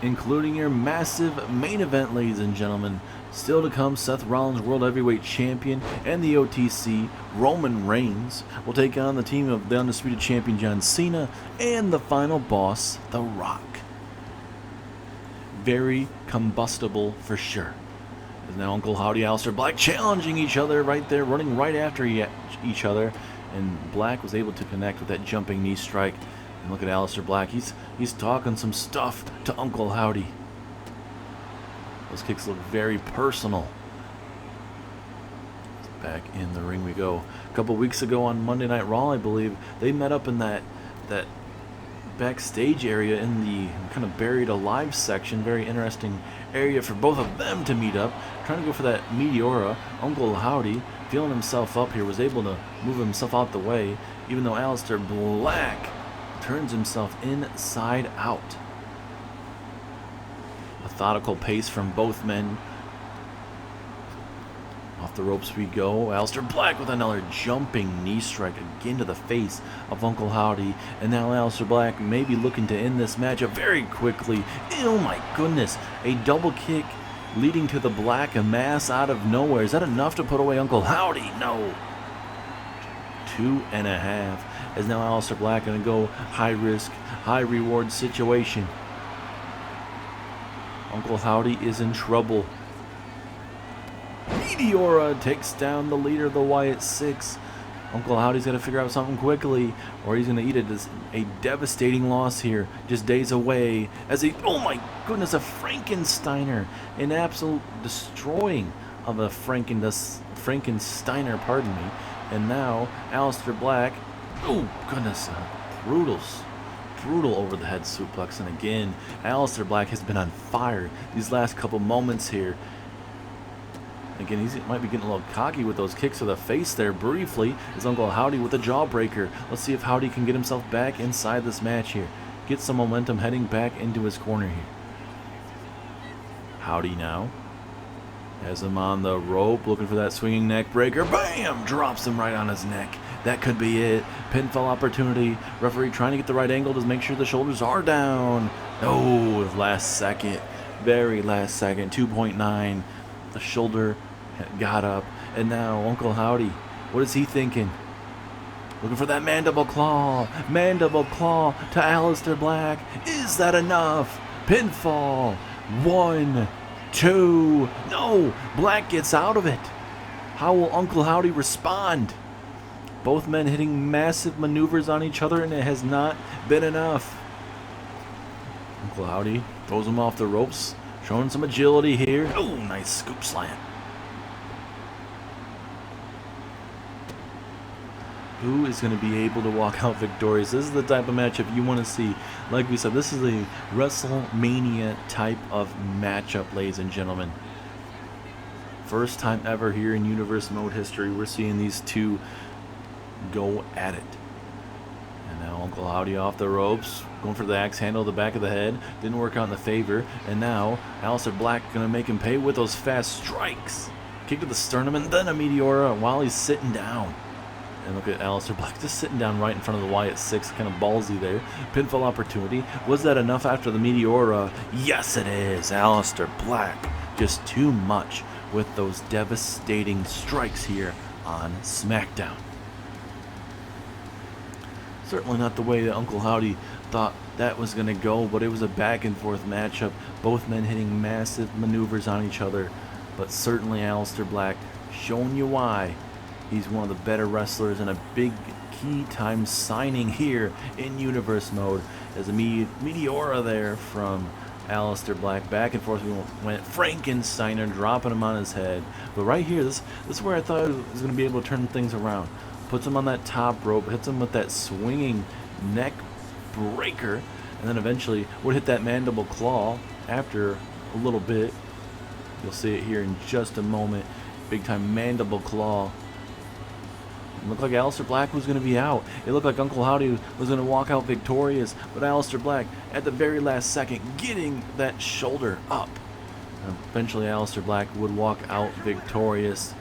including your massive main event, ladies and gentlemen. Still to come, Seth Rollins, World Heavyweight Champion, and the OTC, Roman Reigns, will take on the team of the Undisputed Champion, John Cena, and the final boss, The Rock. Very combustible for sure. As now Uncle Howdy, Aliester Black challenging each other right there, running right after each other, and Black was able to connect with that jumping knee strike. And look at Aliester Black, he's talking some stuff to Uncle Howdy. Those kicks look very personal. Back in the ring we go. A couple weeks ago on Monday Night Raw, I believe, they met up in that backstage area in the kind of buried alive section. Very interesting area for both of them to meet up. Trying to go for that Meteora. Uncle Howdy, feeling himself up here, was able to move himself out the way, even though Aliester Black turns himself inside out. Methodical pace from both men. Off the ropes we go. Aliester Black with another jumping knee strike again to the face of Uncle Howdy. And now Aliester Black may be looking to end this matchup very quickly. Oh my goodness. A double kick leading to the Black mass out of nowhere. Is that enough to put away Uncle Howdy? No. 2.5. As now Aliester Black going to go high risk, high reward situation. Uncle Howdy is in trouble. Meteora takes down the leader of the Wyatt Six. Uncle Howdy's got to figure out something quickly, or he's going to eat a devastating loss here, just days away. As he, oh my goodness, a Frankensteiner, an absolute destroying of a Frankensteiner, pardon me. And now Aliester Black, oh goodness, brutal over the head suplex. And again, Aliester Black has been on fire these last couple moments here. Again, he might be getting a little cocky with those kicks to the face there briefly. Is Uncle Howdy with a jawbreaker. Let's see if Howdy can get himself back inside this match here. Get some momentum heading back into his corner here. Howdy now has him on the rope, looking for that swinging neck breaker. Bam! Drops him right on his neck. That could be it. Pinfall opportunity. Referee trying to get the right angle to make sure the shoulders are down. Oh, last second. Very last second. 2.9. The shoulder got up. And now Uncle Howdy, what is he thinking? Looking for that mandible claw. Mandible claw to Aliester Black. Is that enough? Pinfall. 1, 2. No! Black gets out of it. How will Uncle Howdy respond? Both men hitting massive maneuvers on each other, and it has not been enough. Uncle Howdy throws him off the ropes, showing some agility here. Oh, nice scoop slam. Who is going to be able to walk out victorious? This is the type of matchup you want to see. Like we said, this is a WrestleMania type of matchup, ladies and gentlemen. First time ever here in Universe Mode history, we're seeing these two go at it. And now Uncle Howdy off the ropes, going for the axe handle to the back of the head. Didn't work out in the favor. And now Aliester Black going to make him pay with those fast strikes. Kick to the sternum and then a Meteora while he's sitting down. And look at Aliester Black just sitting down right in front of the Wyatt Six, kind of ballsy there. Pinfall opportunity. Was that enough after the Meteora? Yes, it is. Aliester Black just too much with those devastating strikes here on SmackDown. Certainly not the way that Uncle Howdy thought that was going to go, but it was a back and forth matchup. Both men hitting massive maneuvers on each other, but certainly Aliester Black showing you why he's one of the better wrestlers and a big key time signing here in Universe Mode. As a Meteora there from Aliester Black. Back and forth we went. Frankensteiner dropping him on his head. But right here, this is where I thought he was going to be able to turn things around. Puts him on that top rope, hits him with that swinging neck breaker, and then eventually would hit that mandible claw after a little bit. You'll see it here in just a moment. Big time mandible claw. It looked like Aliester Black was going to be out. It looked like Uncle Howdy was going to walk out victorious, but Aliester Black at the very last second getting that shoulder up. And eventually Aliester Black would walk out victorious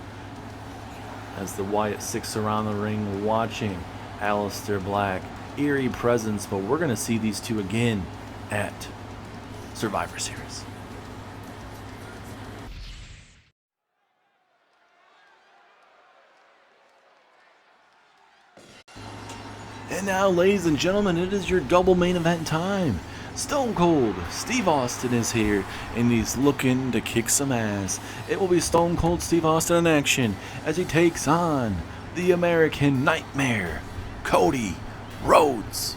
as the Wyatt Six surround the ring watching Aliester Black. Eerie presence, but we're going to see these two again at Survivor Series. And now, ladies and gentlemen, it is your double main event time. Stone Cold Steve Austin is here, and he's looking to kick some ass. It will be Stone Cold Steve Austin in action as he takes on the American Nightmare, Cody Rhodes.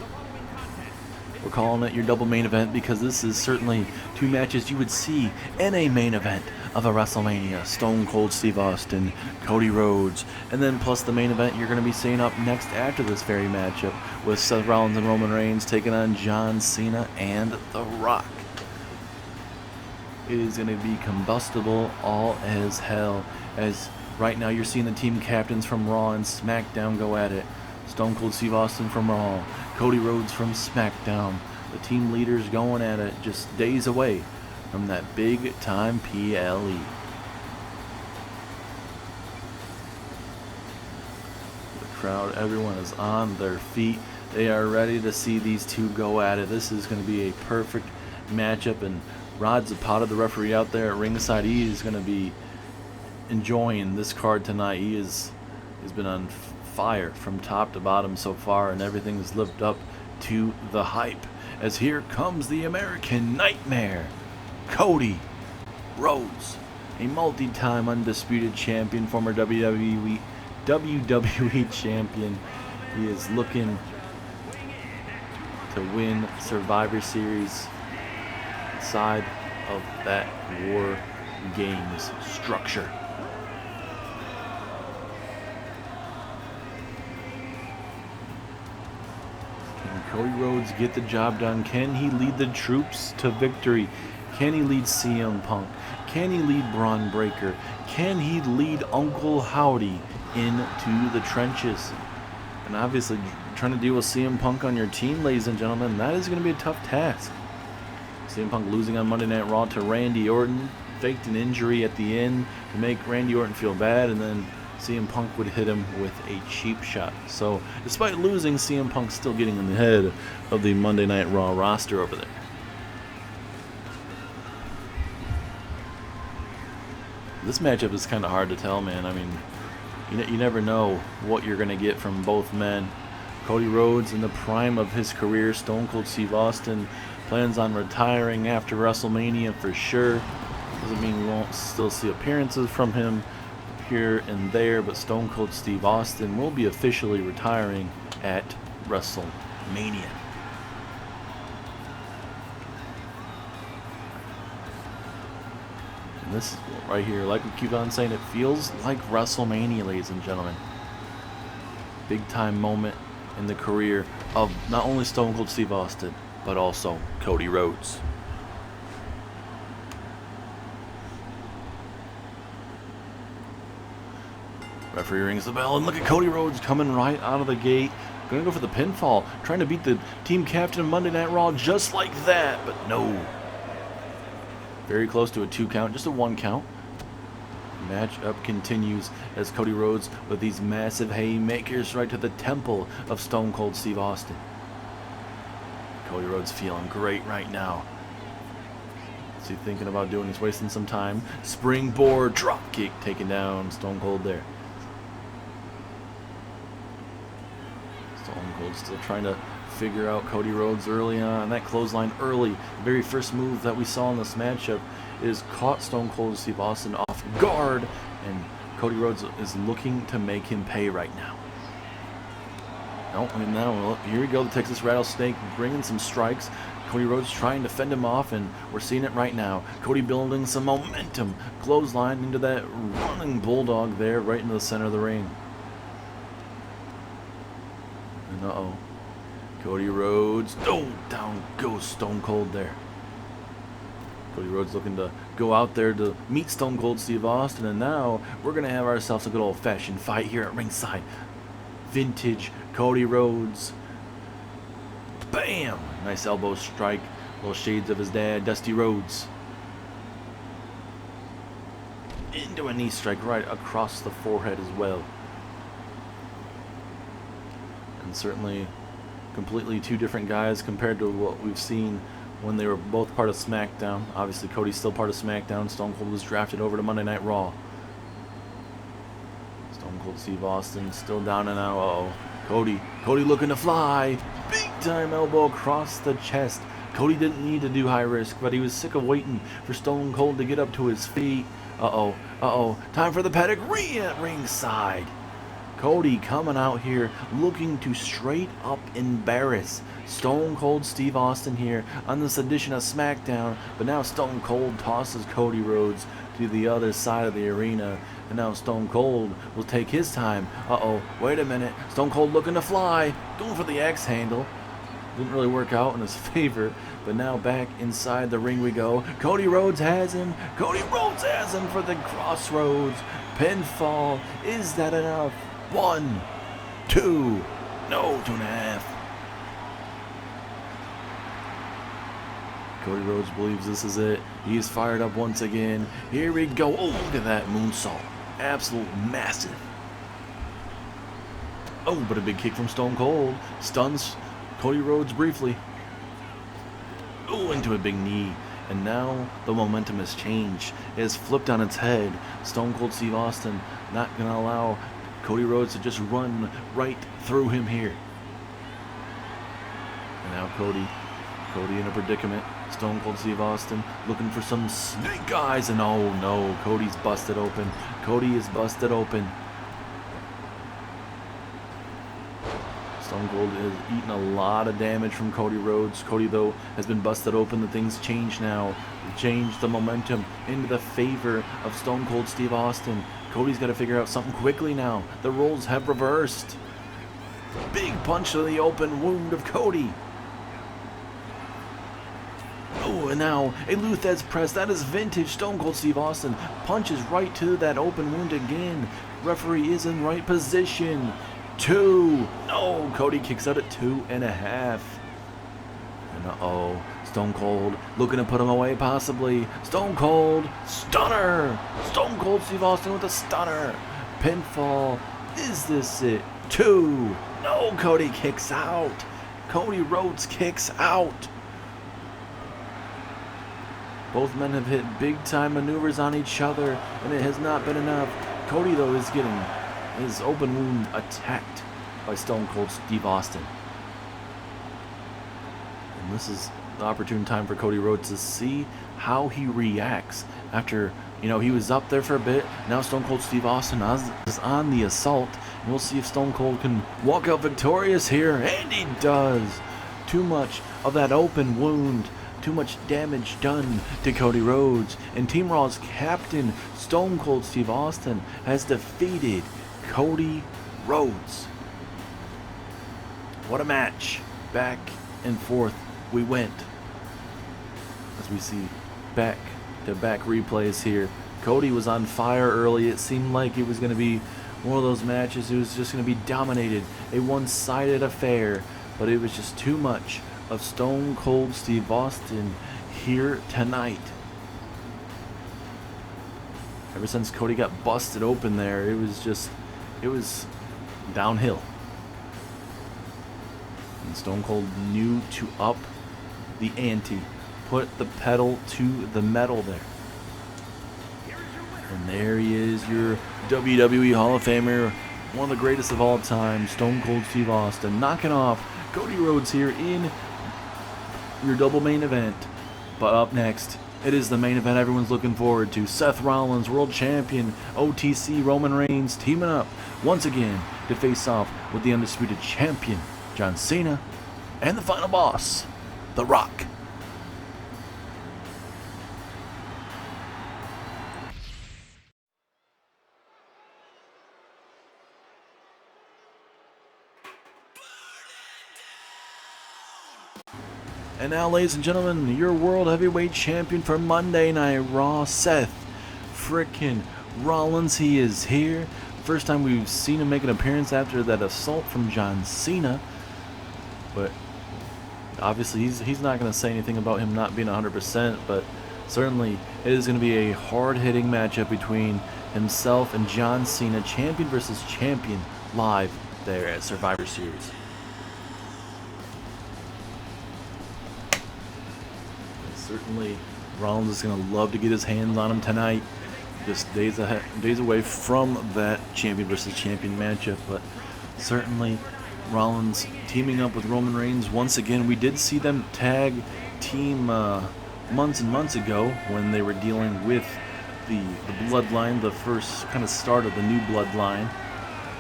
We're calling it your double main event because this is certainly two matches you would see in a main event of a WrestleMania. Stone Cold Steve Austin, Cody Rhodes, and then plus the main event you're going to be seeing up next after this very matchup with Seth Rollins and Roman Reigns taking on John Cena and The Rock. It is going to be combustible all as hell, as right now you're seeing the team captains from Raw and Smackdown go at it. Stone Cold Steve Austin from Raw, Cody Rhodes from SmackDown. The team leaders going at it, just days away from that big time PLE. The crowd, everyone is on their feet. They are ready to see these two go at it. This is going to be a perfect matchup, and Rod Zapata, the referee out there at ringside, he is going to be enjoying this card tonight. He's been on fire from top to bottom so far, and everything is lived up to the hype, as here comes the American Nightmare, Cody Rhodes, a multi-time undisputed champion, former WWE champion. He is looking to win Survivor Series side of that War Games structure. Cody Rhodes get the job done? Can he lead the troops to victory? Can he lead CM Punk? Can he lead Braun Breaker? Can he lead Uncle Howdy into the trenches? And obviously, trying to deal with CM Punk on your team, ladies and gentlemen, that is going to be a tough task. CM Punk losing on Monday Night Raw to Randy Orton, faked an injury at the end to make Randy Orton feel bad, and then CM Punk would hit him with a cheap shot. So, despite losing, CM Punk's still getting in the head of the Monday Night Raw roster over there. This matchup is kind of hard to tell, man. I mean, you never know what you're going to get from both men. Cody Rhodes in the prime of his career. Stone Cold Steve Austin plans on retiring after WrestleMania for sure. Doesn't mean we won't still see appearances from him here and there, but Stone Cold Steve Austin will be officially retiring at WrestleMania. And this right here, like we keep on saying, it feels like WrestleMania, ladies and gentlemen. Big time moment in the career of not only Stone Cold Steve Austin, but also Cody Rhodes. Referee rings the bell, and look at Cody Rhodes coming right out of the gate. Going to go for the pinfall, trying to beat the team captain of Monday Night Raw just like that, but no. Very close to a 2 count, just a 1 count. Matchup continues as Cody Rhodes with these massive haymakers right to the temple of Stone Cold Steve Austin. Cody Rhodes feeling great right now. What's he thinking about doing? He's wasting some time. Springboard drop kick, taking down Stone Cold there. Stone Cold still trying to figure out Cody Rhodes early on. That clothesline early, the very first move that we saw in this matchup, is caught Stone Cold Steve Austin off guard, and Cody Rhodes is looking to make him pay right now. Now here we go, the Texas Rattlesnake bringing some strikes. Cody Rhodes trying to fend him off, and we're seeing it right now. Cody building some momentum, clothesline into that running bulldog there, right into the center of the ring. And Cody Rhodes, down goes Stone Cold there. Cody Rhodes looking to go out there to meet Stone Cold Steve Austin, and now we're going to have ourselves a good old-fashioned fight here at ringside. Vintage Cody Rhodes. Bam! Nice elbow strike. Little shades of his dad, Dusty Rhodes. Into a knee strike right across the forehead as well. And certainly completely two different guys compared to what we've seen when they were both part of SmackDown. Obviously, Cody's still part of SmackDown. Stone Cold was drafted over to Monday Night Raw. Stone Cold Steve Austin still down and out. Uh-oh. Cody looking to fly. Big time elbow across the chest. Cody didn't need to do high risk, but he was sick of waiting for Stone Cold to get up to his feet. Uh-oh. Time for the pedigree at ringside. Cody coming out here looking to straight up embarrass Stone Cold Steve Austin here on this edition of SmackDown. But now Stone Cold tosses Cody Rhodes to the other side of the arena. And now Stone Cold will take his time. Uh-oh, wait a minute. Stone Cold looking to fly. Going for the X handle. Didn't really work out in his favor. But now back inside the ring we go. Cody Rhodes has him. Cody Rhodes has him for the Crossroads pinfall. Is that enough? 1, 2, no, 2.5. Cody Rhodes believes this is it. He's fired up once again. Here we go. Oh, look at that moonsault. Absolute massive. Oh, but a big kick from Stone Cold. Stuns Cody Rhodes briefly. Oh, into a big knee. And now the momentum has changed. It has flipped on its head. Stone Cold Steve Austin not going to allow Cody Rhodes to just run right through him here. And now Cody in a predicament. Stone Cold Steve Austin looking for some snake eyes, and oh no, Cody's busted open. Cody is busted open. Stone Cold has eaten a lot of damage from Cody Rhodes. Cody, though, has been busted open. The things change now. Change the momentum into the favor of Stone Cold Steve Austin. Cody's got to figure out something quickly now. The roles have reversed. Big punch to the open wound of Cody. Oh, and now a Luthez press. That is vintage Stone Cold Steve Austin. Punches right to that open wound again. Referee is in right position. 2. No, Cody kicks out at 2.5. And uh-oh, Stone Cold looking to put him away possibly. Stone Cold, stunner. Stone Cold Steve Austin with a stunner. Pinfall. Is this it? 2. No, Cody kicks out. Cody Rhodes kicks out. Both men have hit big time maneuvers on each other, and it has not been enough. Cody, though, is getting his open wound attacked by Stone Cold Steve Austin. And this is the opportune time for Cody Rhodes to see how he reacts after, he was up there for a bit. Now Stone Cold Steve Austin is on the assault. And we'll see if Stone Cold can walk out victorious here. And he does. Too much of that open wound. Too much damage done to Cody Rhodes. And Team Raw's captain, Stone Cold Steve Austin, has defeated Cody Rhodes. What a match. Back and forth we went. As we see back-to-back replays here. Cody was on fire early. It seemed like it was going to be one of those matches. It was just going to be dominated. A one-sided affair. But it was just too much of Stone Cold Steve Austin here tonight. Ever since Cody got busted open there, it was downhill. And Stone Cold knew to up the ante, put the pedal to the metal there. And there he is, your WWE Hall of Famer, one of the greatest of all time, Stone Cold Steve Austin, knocking off Cody Rhodes here in your double main event. But up next, it is the main event everyone's looking forward to. Seth Rollins, world champion, OTC Roman Reigns, teaming up once again to face off with the undisputed champion, John Cena, and the final boss, The Rock. And now, ladies and gentlemen, your World Heavyweight Champion for Monday Night Raw, Seth frickin' Rollins. He is here. First time we've seen him make an appearance after that assault from John Cena. But obviously he's not going to say anything about him not being 100%, but certainly it is going to be a hard-hitting matchup between himself and John Cena, champion versus champion, live there at Survivor Series. Certainly, Rollins is going to love to get his hands on him tonight. Just days away from that champion versus champion matchup, but certainly Rollins teaming up with Roman Reigns once again. We did see them tag team months and months ago when they were dealing with the bloodline, the first kind of start of the new bloodline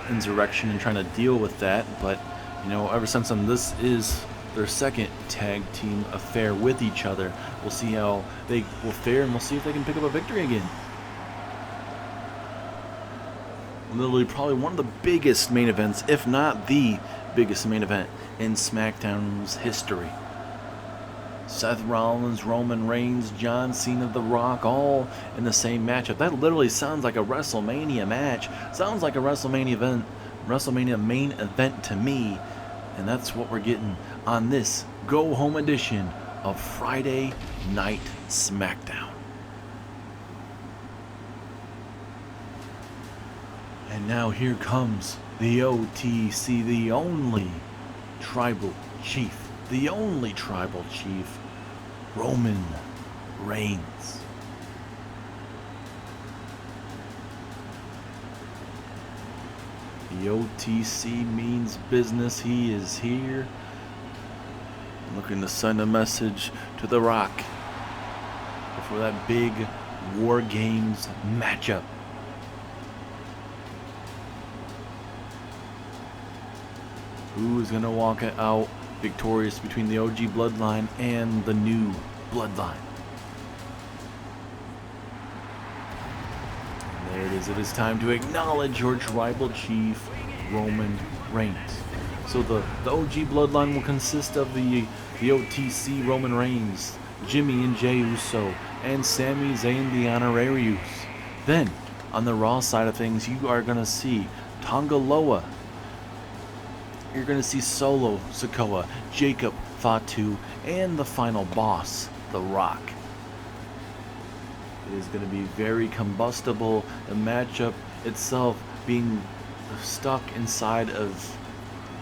insurrection, and trying to deal with that. But you know, ever since then, this is their second tag team affair with each other. We'll see how they will fare, and we'll see if they can pick up a victory again. Literally probably one of the biggest main events, if not the biggest main event in SmackDown's history. Seth Rollins, Roman Reigns, John Cena, The Rock, all in the same matchup. That literally sounds like a WrestleMania match. Sounds like a WrestleMania main event to me. And that's what we're getting on this Go Home edition of Friday Night SmackDown. And now here comes the OTC, the only tribal chief, Roman Reigns. The OTC means business. He is here. Looking to send a message to The Rock before that big War Games matchup. Who is going to walk out victorious between the OG bloodline and the new bloodline? And there it is. It is time to acknowledge your tribal chief, Roman Reigns. So the OG bloodline will consist of the OTC Roman Reigns, Jimmy and Jey Uso, and Sami Zayn the Honorarius. Then, on the Raw side of things, you are going to see Tonga Loa. You're going to see Solo Sikoa, Jacob Fatu, and the final boss, The Rock. It is going to be very combustible. The matchup itself being stuck inside of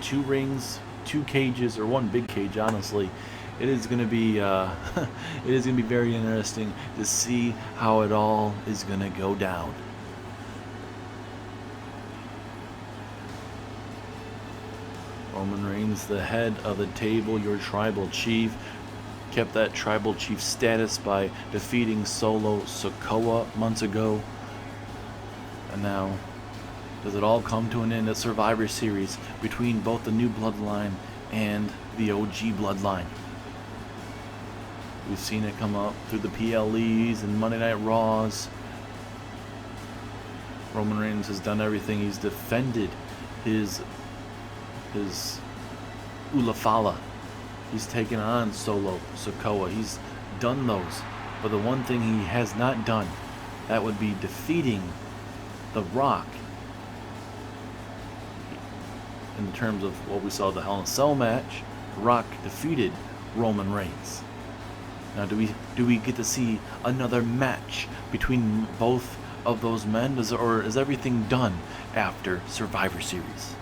2 rings, 2 cages, or 1 big cage. Honestly, it is going to be very interesting to see how it all is going to go down. Roman Reigns, the head of the table, your tribal chief, kept that tribal chief status by defeating Solo Sikoa months ago. And now, does it all come to an end at Survivor Series between both the new bloodline and the OG bloodline? We've seen it come up through the PLEs and Monday Night Raws. Roman Reigns has done everything. He's defended his Ulafala. He's taken on Solo Sikoa. He's done those. But the one thing he has not done, that would be defeating The Rock. In terms of what we saw the Hell in a Cell match, The Rock defeated Roman Reigns. Now, do we get to see another match between both of those men, or is everything done after Survivor Series?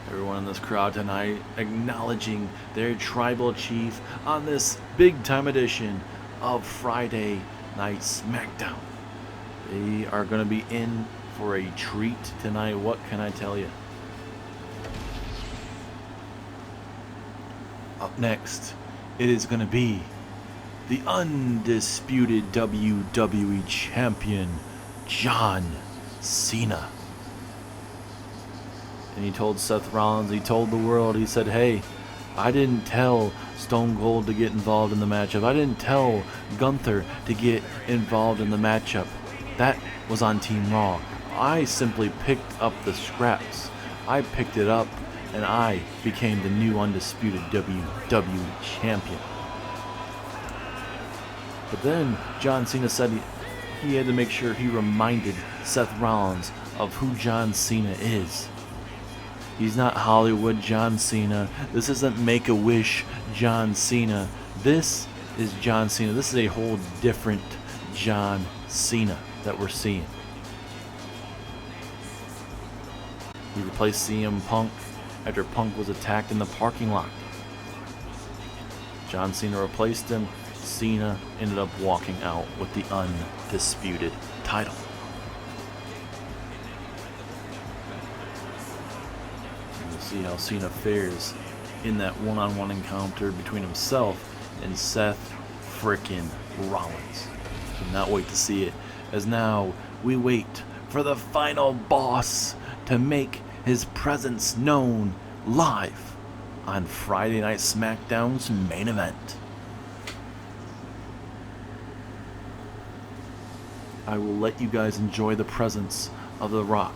Everyone in this crowd tonight acknowledging their tribal chief on this big time edition of Friday Night SmackDown. They are going to be in for a treat tonight. What can I tell you? Up next, it is going to be the undisputed WWE Champion, John Cena. And he told Seth Rollins, he told the world, he said, hey, I didn't tell Stone Cold to get involved in the matchup. I didn't tell Gunther to get involved in the matchup. That was on Team Raw. I simply picked up the scraps. I picked it up, and I became the new undisputed WWE Champion. But then John Cena said he had to make sure he reminded Seth Rollins of who John Cena is. He's not Hollywood John Cena. This isn't Make-A-Wish John Cena. This is John Cena. This is a whole different John Cena that we're seeing. He replaced CM Punk after Punk was attacked in the parking lot. John Cena replaced him. Cena ended up walking out with the undisputed title. We'll see how Cena fares in that one-on-one encounter between himself and Seth frickin' Rollins. Cannot wait to see it, as now we wait for the final boss to make his presence known live on Friday Night SmackDown's main event. I will let you guys enjoy the presence of The Rock.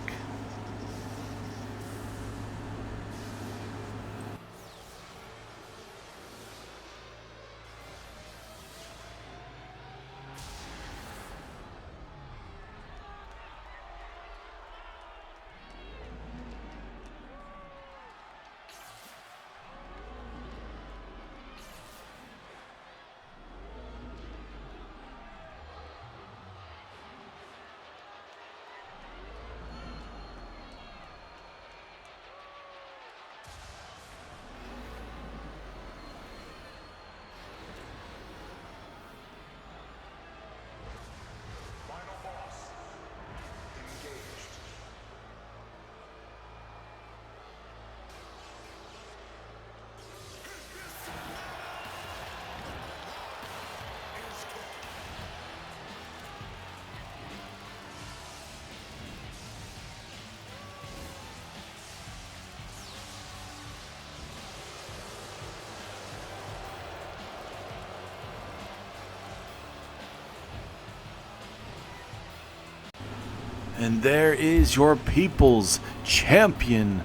And there is your people's champion,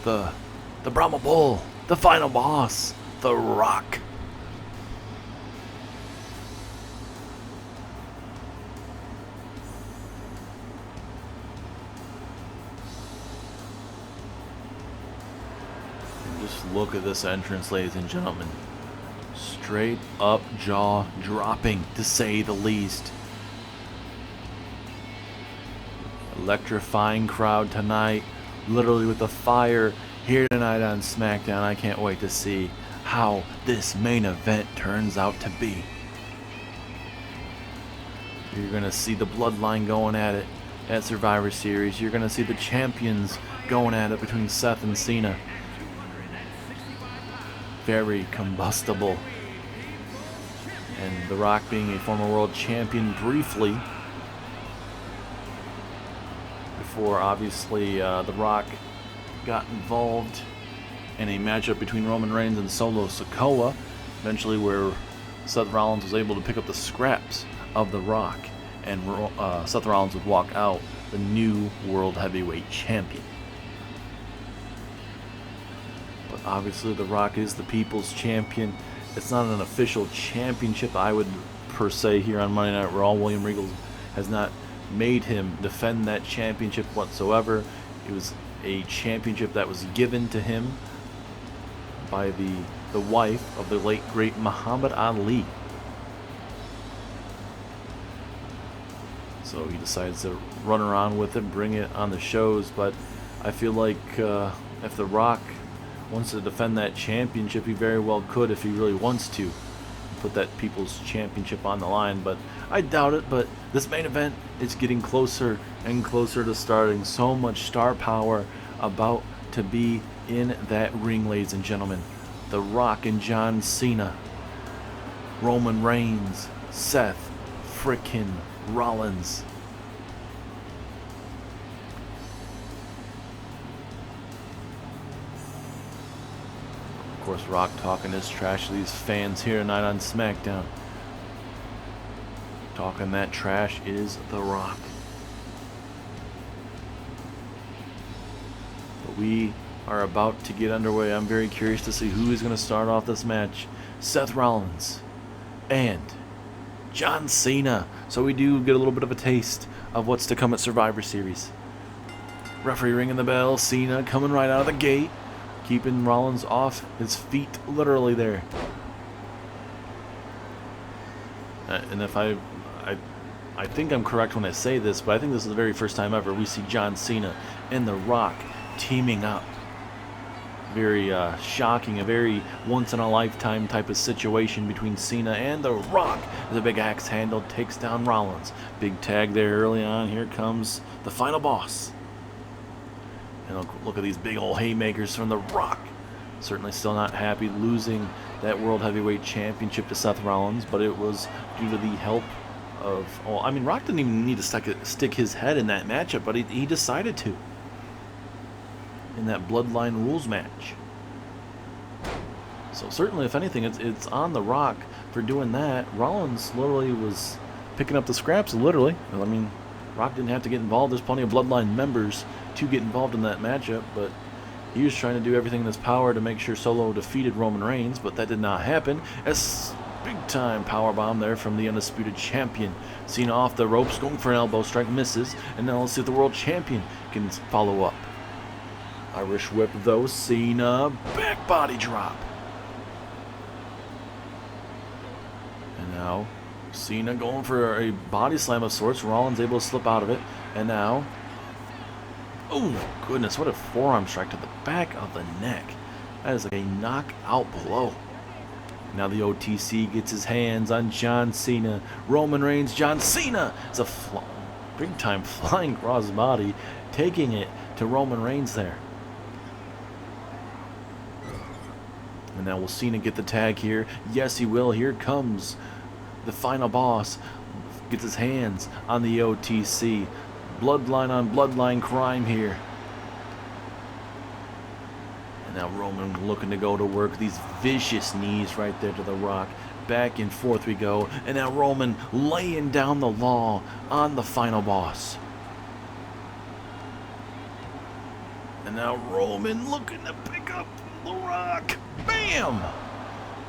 the Brahma Bull, the final boss, The Rock. And just look at this entrance, ladies and gentlemen. Straight up jaw dropping, to say the least. Electrifying crowd tonight, literally with the fire here tonight on SmackDown. I can't wait to see how this main event turns out to be. You're going to see the bloodline going at it at Survivor Series. You're going to see the champions going at it between Seth and Cena. Very combustible. And The Rock being a former world champion briefly, before obviously The Rock got involved in a matchup between Roman Reigns and Solo Sikoa, eventually where Seth Rollins was able to pick up the scraps of The Rock, and Seth Rollins would walk out the new World Heavyweight Champion. But obviously The Rock is the People's Champion. It's not an official championship, I would per se, here on Monday Night Raw. William Regal has not made him defend that championship whatsoever. It was a championship that was given to him by the wife of the late great Muhammad Ali. So he decides to run around with it, bring it on the shows. But I feel like if The Rock wants to defend that championship, he very well could, if he really wants to, put that People's Championship on the line. But I doubt it. But this main event is getting closer and closer to starting. So much star power about to be in that ring, ladies and gentlemen. The Rock and John Cena, Roman Reigns, Seth frickin' Rollins. Of course, Rock talking his trash to these fans here tonight on SmackDown. Talking that trash is The Rock. But we are about to get underway. I'm very curious to see who is going to start off this match. Seth Rollins and John Cena. So we do get a little bit of a taste of what's to come at Survivor Series. Referee ringing the bell. Cena coming right out of the gate, keeping Rollins off his feet, literally there. And if I think I'm correct when I say this, but I think this is the very first time ever we see John Cena and The Rock teaming up. very shocking, a very once-in-a-lifetime type of situation between Cena and The Rock. The big axe handle takes down Rollins. Big tag there early on. Here comes the final boss. And look at these big old haymakers from The Rock. Certainly still not happy losing that World Heavyweight Championship to Seth Rollins, but it was due to the help of... Oh, I mean, Rock didn't even need to stick his head in that matchup, but he decided to. In that Bloodline Rules match. So certainly, if anything, it's on The Rock for doing that. Rollins literally was picking up the scraps, literally. I mean, Rock didn't have to get involved. There's plenty of Bloodline members to get involved in that matchup, but he was trying to do everything in his power to make sure Solo defeated Roman Reigns, but that did not happen. As big-time powerbomb there from the Undisputed Champion. Cena off the ropes, going for an elbow strike, misses, and now let's see if the World Champion can follow up. Irish whip though, Cena, back body drop. And now, Cena going for a body slam of sorts. Rollins able to slip out of it. And now, oh goodness, what a forearm strike to the back of the neck. That is like a knockout blow. Now the OTC gets his hands on John Cena. Roman Reigns, John Cena is a big time flying crossbody, taking it to Roman Reigns there. And now will Cena get the tag here? Yes, he will. Here comes the final boss. Gets his hands on the OTC. Bloodline on bloodline crime here. And now Roman looking to go to work. These vicious knees right there to The Rock. Back and forth we go. And now Roman laying down the law on the final boss. And now Roman looking to pick up The Rock. Bam!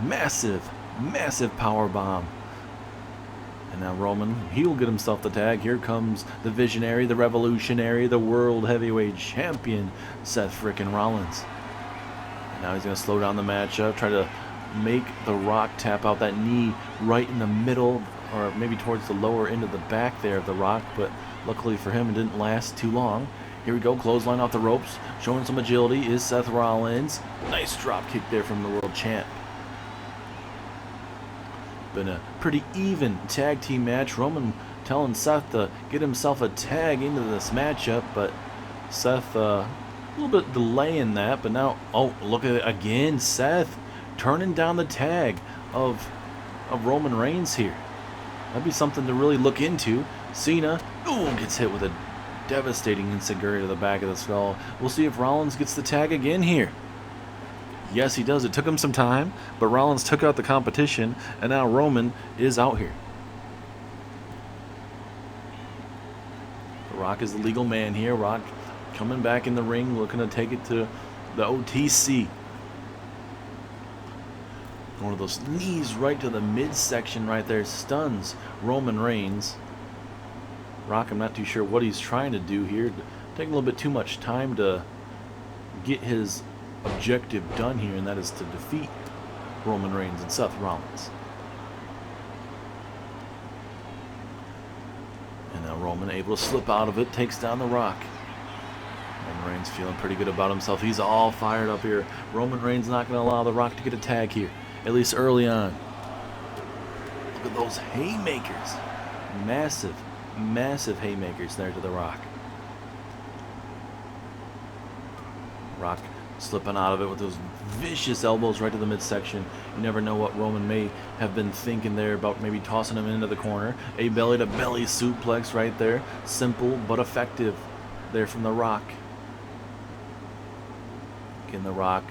Massive, massive power bomb. And now Roman, he'll get himself the tag. Here comes the visionary, the revolutionary, the world heavyweight champion, Seth frickin' Rollins. And now he's going to slow down the matchup, try to make The Rock tap out that knee right in the middle, or maybe towards the lower end of the back there of The Rock, but luckily for him, it didn't last too long. Here we go, clothesline off the ropes, showing some agility is Seth Rollins. Nice drop kick there from the world champ. Been a pretty even tag team match. Roman telling Seth to get himself a tag into this matchup, but Seth a little bit delaying that, but now, oh, look at it again. Seth turning down the tag of Roman Reigns here. That'd be something to really look into. Cena, ooh, gets hit with a devastating enziguri to the back of the skull. We'll see if Rollins gets the tag again here. Yes, he does. It took him some time, but Rollins took out the competition, and now Roman is out here. The Rock is the legal man here. Rock coming back in the ring, looking to take it to the OTC. One of those knees right to the midsection right there stuns Roman Reigns. Rock, I'm not too sure what he's trying to do here. Taking a little bit too much time to get his objective done here, and that is to defeat Roman Reigns and Seth Rollins. And now Roman able to slip out of it, takes down The Rock. Roman Reigns feeling pretty good about himself. He's all fired up here. Roman Reigns not going to allow The Rock to get a tag here, at least early on. Look at those haymakers. Massive, massive haymakers there to The Rock. Rock slipping out of it with those vicious elbows right to the midsection. You never know what Roman may have been thinking there about maybe tossing him into the corner. A belly-to-belly suplex right there. Simple but effective there from The Rock. Again, The Rock.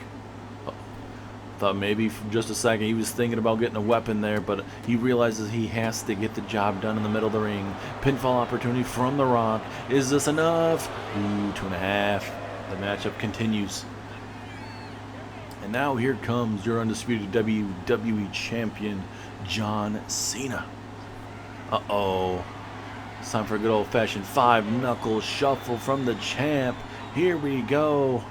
Thought maybe for just a second he was thinking about getting a weapon there, but he realizes he has to get the job done in the middle of the ring. Pinfall opportunity from The Rock. Is this enough? Ooh, 2.5. The matchup continues. And now here comes your undisputed WWE Champion, John Cena. Uh-oh. It's time for a good old-fashioned 5-knuckle shuffle from the champ. Here we go.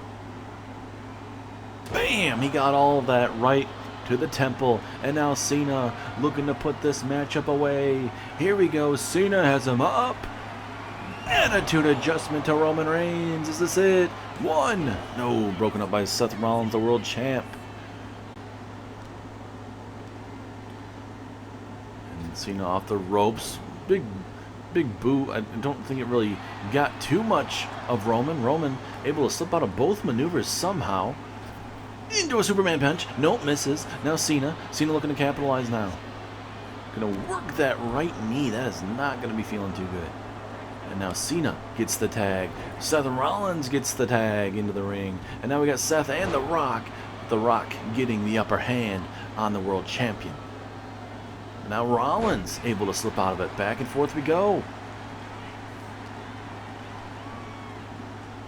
Bam! He got all of that right to the temple. And now Cena looking to put this matchup away. Here we go. Cena has him up. Attitude adjustment to Roman Reigns. Is this it? 1. No, broken up by Seth Rollins, the world champ. And Cena off the ropes. Big boot. I don't think it really got too much of Roman. Roman able to slip out of both maneuvers somehow. Into a Superman punch. Nope, misses. Now Cena. Cena looking to capitalize now. Gonna work that right knee. That is not gonna be feeling too good. And now Cena gets the tag. Seth Rollins gets the tag into the ring. And now we got Seth and The Rock. The Rock getting the upper hand on the world champion. Now Rollins able to slip out of it. Back and forth we go.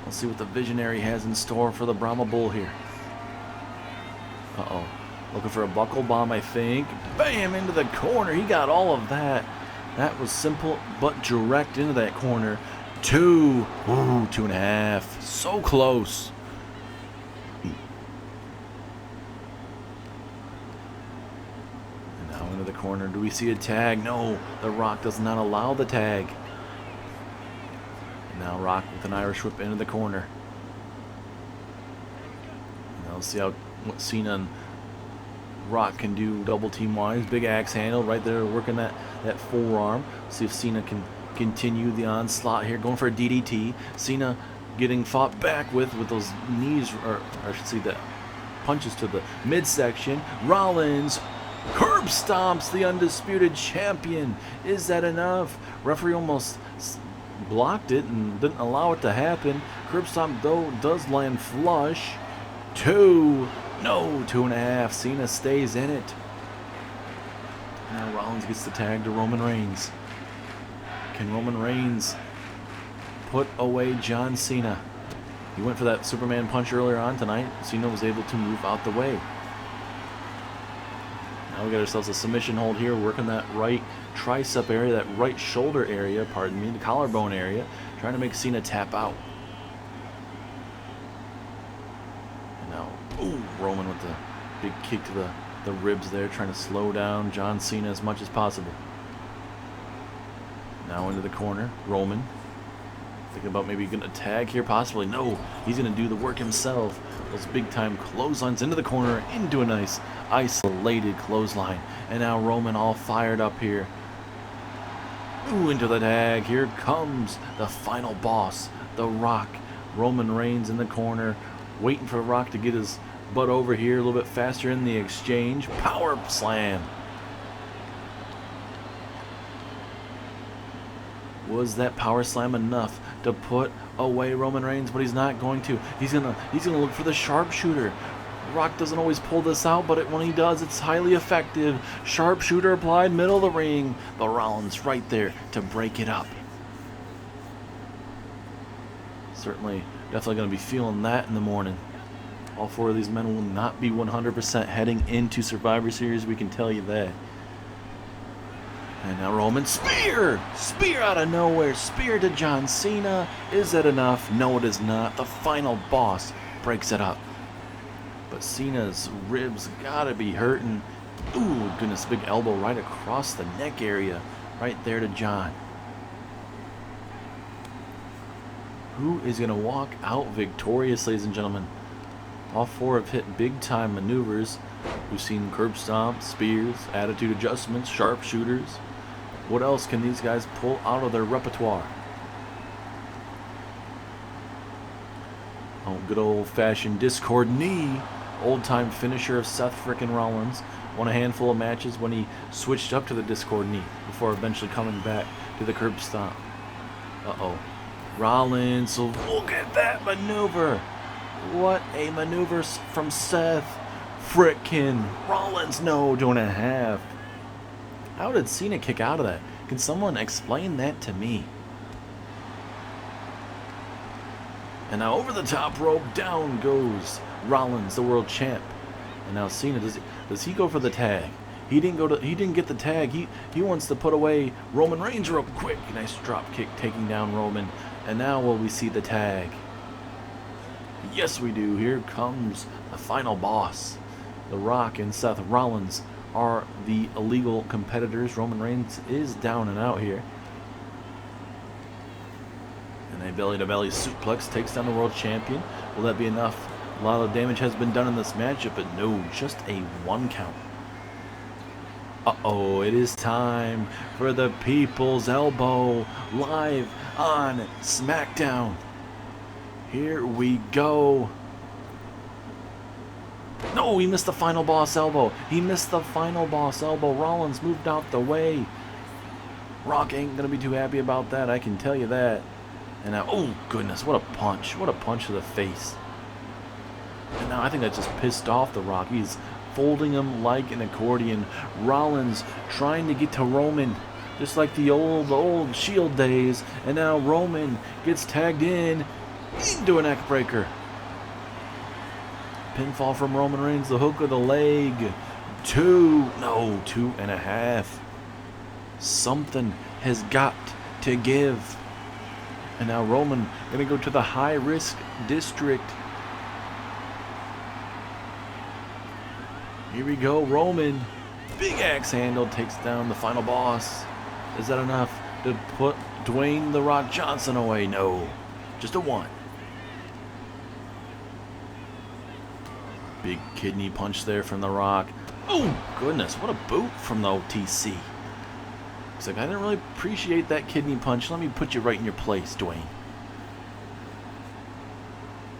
Let's see what the Visionary has in store for the Brahma Bull here. Uh-oh. Looking for a buckle bomb, I think. Bam! Into the corner. He got all of that. That was simple but direct into that corner. 2. Ooh, 2.5. So close. And now into the corner. Do we see a tag? No. The Rock does not allow the tag. And now Rock with an Irish whip into the corner. Now let's see what Cena and Rock can do double team wise. Big axe handle right there working that forearm. See if Cena can continue the onslaught here. Going for a DDT. Cena getting fought back with those knees, or I should say the punches to the midsection. Rollins curb stomps the undisputed champion. Is that enough? Referee almost blocked it and didn't allow it to happen. Curb stomp though does land flush. 2. No, 2.5. Cena stays in it. Now Rollins gets the tag to Roman Reigns. Can Roman Reigns put away John Cena? He went for that Superman punch earlier on tonight. Cena was able to move out the way. Now we got ourselves a submission hold here, working that right tricep area, that right shoulder area, pardon me, the collarbone area, trying to make Cena tap out. Ooh, Roman with the big kick to the ribs there, trying to slow down John Cena as much as possible. Now into the corner, Roman. Thinking about maybe going to tag here, possibly. No, he's going to do the work himself. Those big time clotheslines into the corner, into a nice isolated clothesline. And now Roman all fired up here. Ooh, into the tag. Here comes the final boss, The Rock. Roman Reigns in the corner, waiting for The Rock to get his butt over here a little bit faster in the exchange. Power slam. Was that power slam enough to put away Roman Reigns? But he's not going to. He's gonna look for the sharpshooter. Rock doesn't always pull this out, but when he does, it's highly effective. Sharpshooter applied, middle of the ring. But Rollins right there to break it up. Certainly, definitely going to be feeling that in the morning. All 4 of these men will not be 100% heading into Survivor Series, we can tell you that. And now Roman, spear! Spear out of nowhere, spear to John Cena. Is that enough? No, it is not. The final boss breaks it up. But Cena's ribs gotta be hurting. Ooh, goodness, big elbow right across the neck area. Right there to John. Who is going to walk out victorious, ladies and gentlemen? All 4 have hit big-time maneuvers. We've seen curb stomps, spears, attitude adjustments, sharpshooters. What else can these guys pull out of their repertoire? Oh, good old-fashioned Discord knee. Old-time finisher of Seth frickin' Rollins. Won a handful of matches when he switched up to the Discord knee before eventually coming back to the curb stomp. Uh-oh. Rollins, so look at that maneuver. What a maneuver from Seth. Frickin' Rollins, no, 2.5. How did Cena kick out of that? Can someone explain that to me? And now over the top rope, down goes Rollins, the world champ. And now Cena, does he go for the tag? He didn't get the tag. He wants to put away Roman Reigns real quick. Nice drop kick taking down Roman. And now will we see the tag? Yes, we do. Here comes the final boss. The Rock and Seth Rollins are the illegal competitors. Roman Reigns is down and out here. And a belly-to-belly suplex takes down the world champion. Will that be enough? A lot of damage has been done in this matchup, but no, just a 1 count. Uh-oh, it is time for the People's Elbow live on Smackdown. Here we go. No, he missed the final boss elbow. He missed the final boss elbow. Rollins moved out the way. Rock ain't going to be too happy about that, I can tell you that. And now, oh goodness, what a punch. What a punch to the face. And now I think that just pissed off The Rock. He's folding him like an accordion. Rollins trying to get to Roman, just like the old Shield days. And now Roman gets tagged in into a neck breaker. Pinfall from Roman Reigns, the hook of the leg. 2.5. Something has got to give. And now Roman gonna go to the high-risk district. Here we go, Roman. Big axe handle takes down the final boss. Is that enough to put Dwayne "The Rock" Johnson away? No, just a 1. Big kidney punch there from The Rock. Oh, goodness, what a boot from the OTC. Looks like I didn't really appreciate that kidney punch. Let me put you right in your place, Dwayne.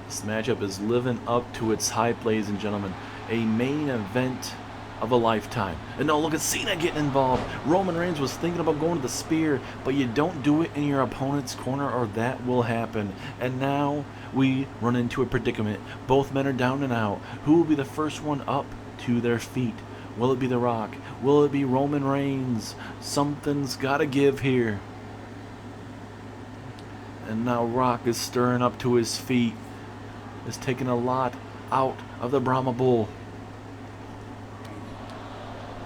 This matchup is living up to its hype, ladies and gentlemen. A main event of a lifetime. And now look at Cena getting involved. Roman Reigns was thinking about going to the spear, but you don't do it in your opponent's corner or that will happen. And now we run into a predicament. Both men are down and out. Who will be the first one up to their feet? Will it be The Rock? Will it be Roman Reigns? Something's got to give here. And now Rock is stirring up to his feet. Is taking a lot out of the Brahma Bull.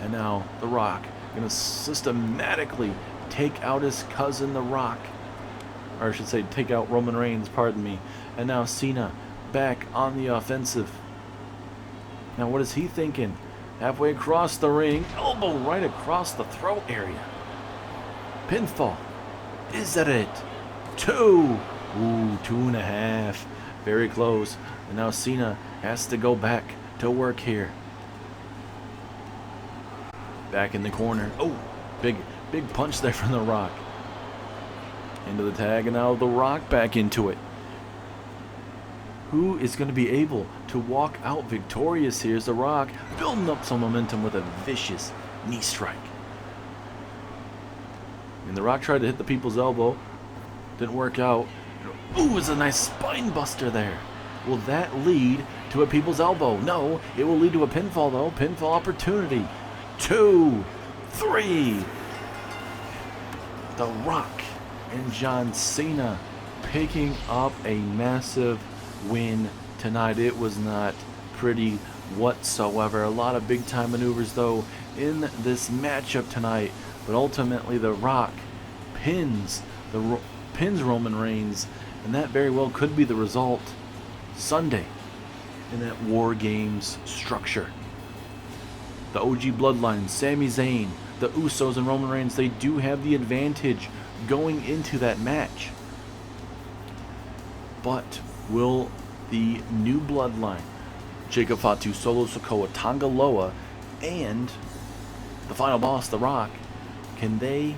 And now The Rock gonna systematically take out his cousin The Rock. Or I should say take out Roman Reigns, pardon me. And now Cena back on the offensive. Now what is he thinking? Halfway across the ring, elbow right across the throat area. Pinfall. Is that it? 2. Ooh, 2.5. Very close. And now Cena has to go back to work here. Back in the corner. Oh, big punch there from The Rock. Into the tag, and now The Rock back into it. Who is going to be able to walk out victorious here? Is The Rock building up some momentum with a vicious knee strike. And The Rock tried to hit the People's Elbow. Didn't work out. Ooh, it's a nice spine buster there. Will that lead to a People's Elbow? No, it will lead to a pinfall though. Pinfall opportunity. 2, 3. The Rock and John Cena picking up a massive win tonight. It was not pretty whatsoever. A lot of big time maneuvers though in this matchup tonight, but ultimately The Rock pins Roman Reigns, and that very well could be the result Sunday in that War Games structure. The OG Bloodline, Sami Zayn, the Usos, and Roman Reigns, they do have the advantage going into that match. But will the new Bloodline, Jacob Fatu, Solo Sikoa, Tonga Loa, and the final boss, The Rock, can they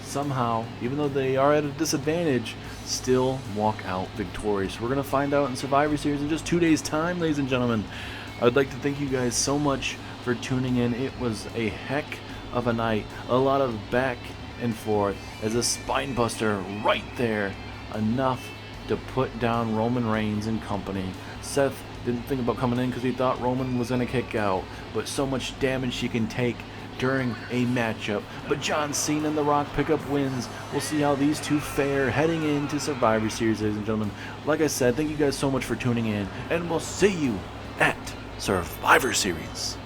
somehow, even though they are at a disadvantage, still walk out victorious? We're going to find out in Survivor Series in just 2 days' time, ladies and gentlemen. I would like to thank you guys so much for tuning in. It was a heck of a night. A lot of back and forth as a spine buster right there. Enough to put down Roman Reigns and company. Seth didn't think about coming in because he thought Roman was going to kick out, but so much damage he can take during a matchup. But John Cena and The Rock pick up wins. We'll see how these two fare heading into Survivor Series, ladies and gentlemen. Like I said, thank you guys so much for tuning in, and we'll see you at Survivor Series.